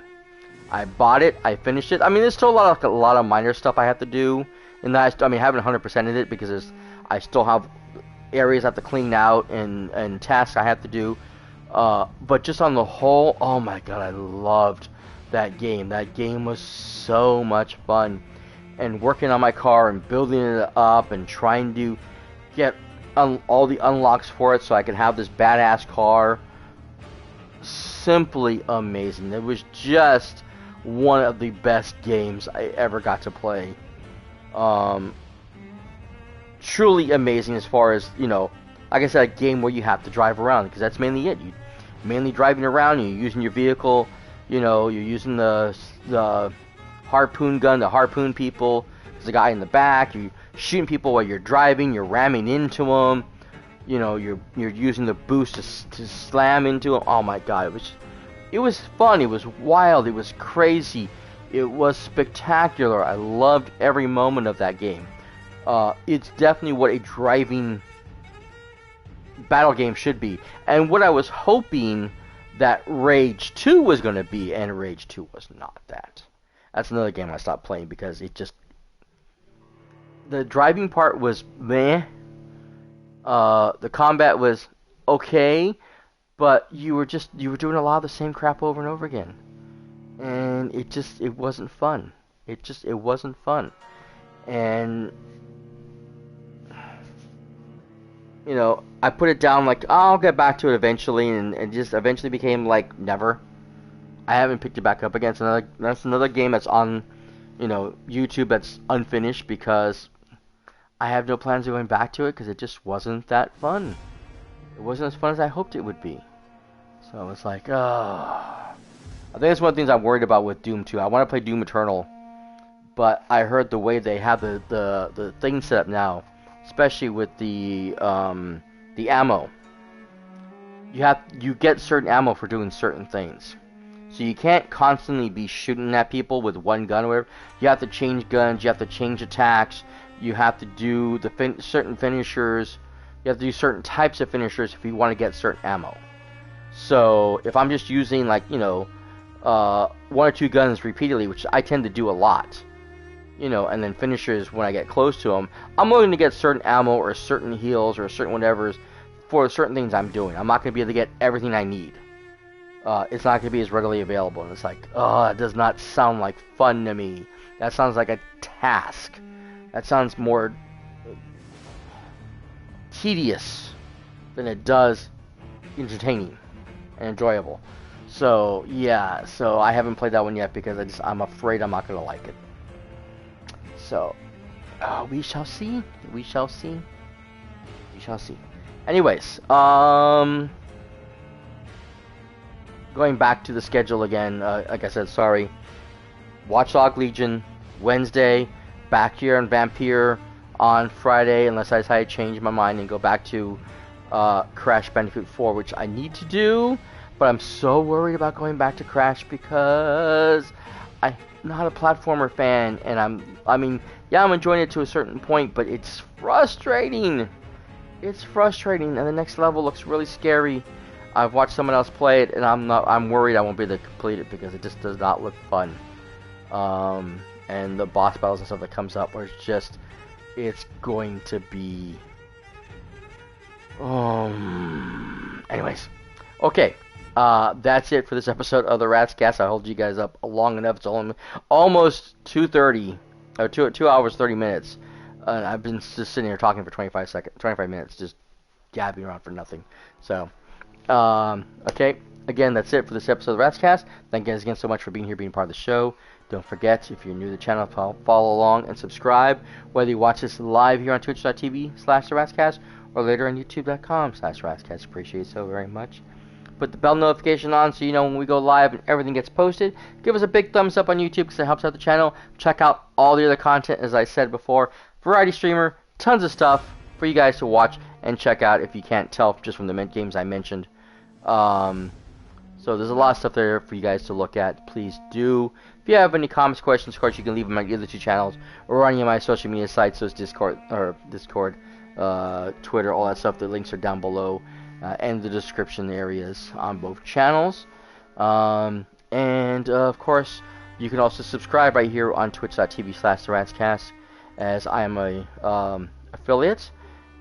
I bought it, I finished it. I mean, there's still a lot of minor stuff I have to do in that. I mean, I haven't 100%ed it because I still have areas I have to clean out and tasks I have to do. But just on the whole, oh my god, I loved that game. That game was so much fun. And working on my car and building it up and trying to get all the unlocks for it so I could have this badass car. Simply amazing. It was just one of the best games I ever got to play. Truly amazing as far as, you know, like I said, a game where you have to drive around, because that's mainly it. You mainly driving around, you're using your vehicle, you know, you're using the harpoon gun to harpoon people. There's a guy in the back. You're shooting people while you're driving. You're ramming into them. You know, you're using the boost to slam into them. Oh my god, it was fun. It was wild. It was crazy. It was spectacular. I loved every moment of that game. It's definitely what a driving battle game should be, and what I was hoping that Rage 2 was going to be, and Rage 2 was not that. That's another game I stopped playing because the driving part was meh. The combat was okay, but you were doing a lot of the same crap over and over again, and it wasn't fun. It wasn't fun, and you know, I put it down like, oh, I'll get back to it eventually, and just eventually became like never. I haven't picked it back up again. So that's another game that's on, you know, YouTube that's unfinished because I have no plans of going back to it because it just wasn't that fun. It wasn't as fun as I hoped it would be. So I was like, oh. I think that's one of the things I'm worried about with Doom 2. I want to play Doom Eternal, but I heard the way they have the thing set up now, especially with the ammo. You get certain ammo for doing certain things. So you can't constantly be shooting at people with one gun or whatever. You have to change guns, you have to change attacks, you have to do certain finishers, you have to do certain types of finishers if you want to get certain ammo. So if I'm just using, like, you know, one or two guns repeatedly, which I tend to do a lot, you know, and then finishers when I get close to them, I'm only going to get certain ammo or certain heals or certain whatevers for certain things I'm doing. I'm not going to be able to get everything I need. It's not going to be as readily available. And it's like, oh, it does not sound like fun to me. That sounds like a task. That sounds more tedious than it does entertaining and enjoyable. So, yeah. So, I haven't played that one yet because I'm afraid I'm not going to like it. So, we shall see. We shall see. We shall see. Anyways, going back to the schedule again, like I said, sorry. Watchdog Legion, Wednesday, back here on Vampyr on Friday, unless I decide to change my mind and go back to Crash Bandicoot 4, which I need to do, but I'm so worried about going back to Crash because I'm not a platformer fan, and I'm enjoying it to a certain point, but it's frustrating. It's frustrating, and the next level looks really scary. I've watched someone else play it, and I'm worried I won't be able to complete it because it just does not look fun. And the boss battles and stuff that comes up, where it's going to be. Anyways, okay. That's it for this episode of the Rats Cast. I hold you guys up long enough. It's almost 2:30, or 2 hours 30 minutes. I've been just sitting here talking for 25 minutes, just gabbing around for nothing. So, okay. Again, that's it for this episode of the Rats Cast. Thank you guys again so much for being here, being part of the show. Don't forget, if you're new to the channel, follow along and subscribe. Whether you watch this live here on twitch.tv/theratscast or later on youtube.com/ratscast. Appreciate it so very much. Put the bell notification on so you know when we go live and everything gets posted. Give us a big thumbs up on YouTube because it helps out the channel. Check out all the other content, as I said before. Variety streamer, tons of stuff for you guys to watch and check out if you can't tell just from the games I mentioned. So there's a lot of stuff there for you guys to look at. Please do. If you have any comments, questions, of course, you can leave them on the other two channels or on any of my social media sites. So it's Discord, Twitter, all that stuff. The links are down below and the description areas on both channels. And of course, you can also subscribe right here on twitch.tv/theratscast, as I am a affiliate.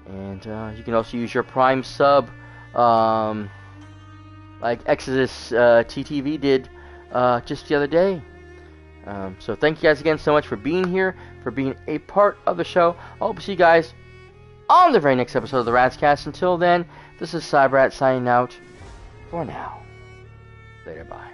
And you can also use your Prime sub, like Exodus TTV did just the other day. So thank you guys again so much for being here, for being a part of the show. I hope to see you guys on the very next episode of the Rats Cast. Until then, this is cyperrat signing out for now. Later, bye.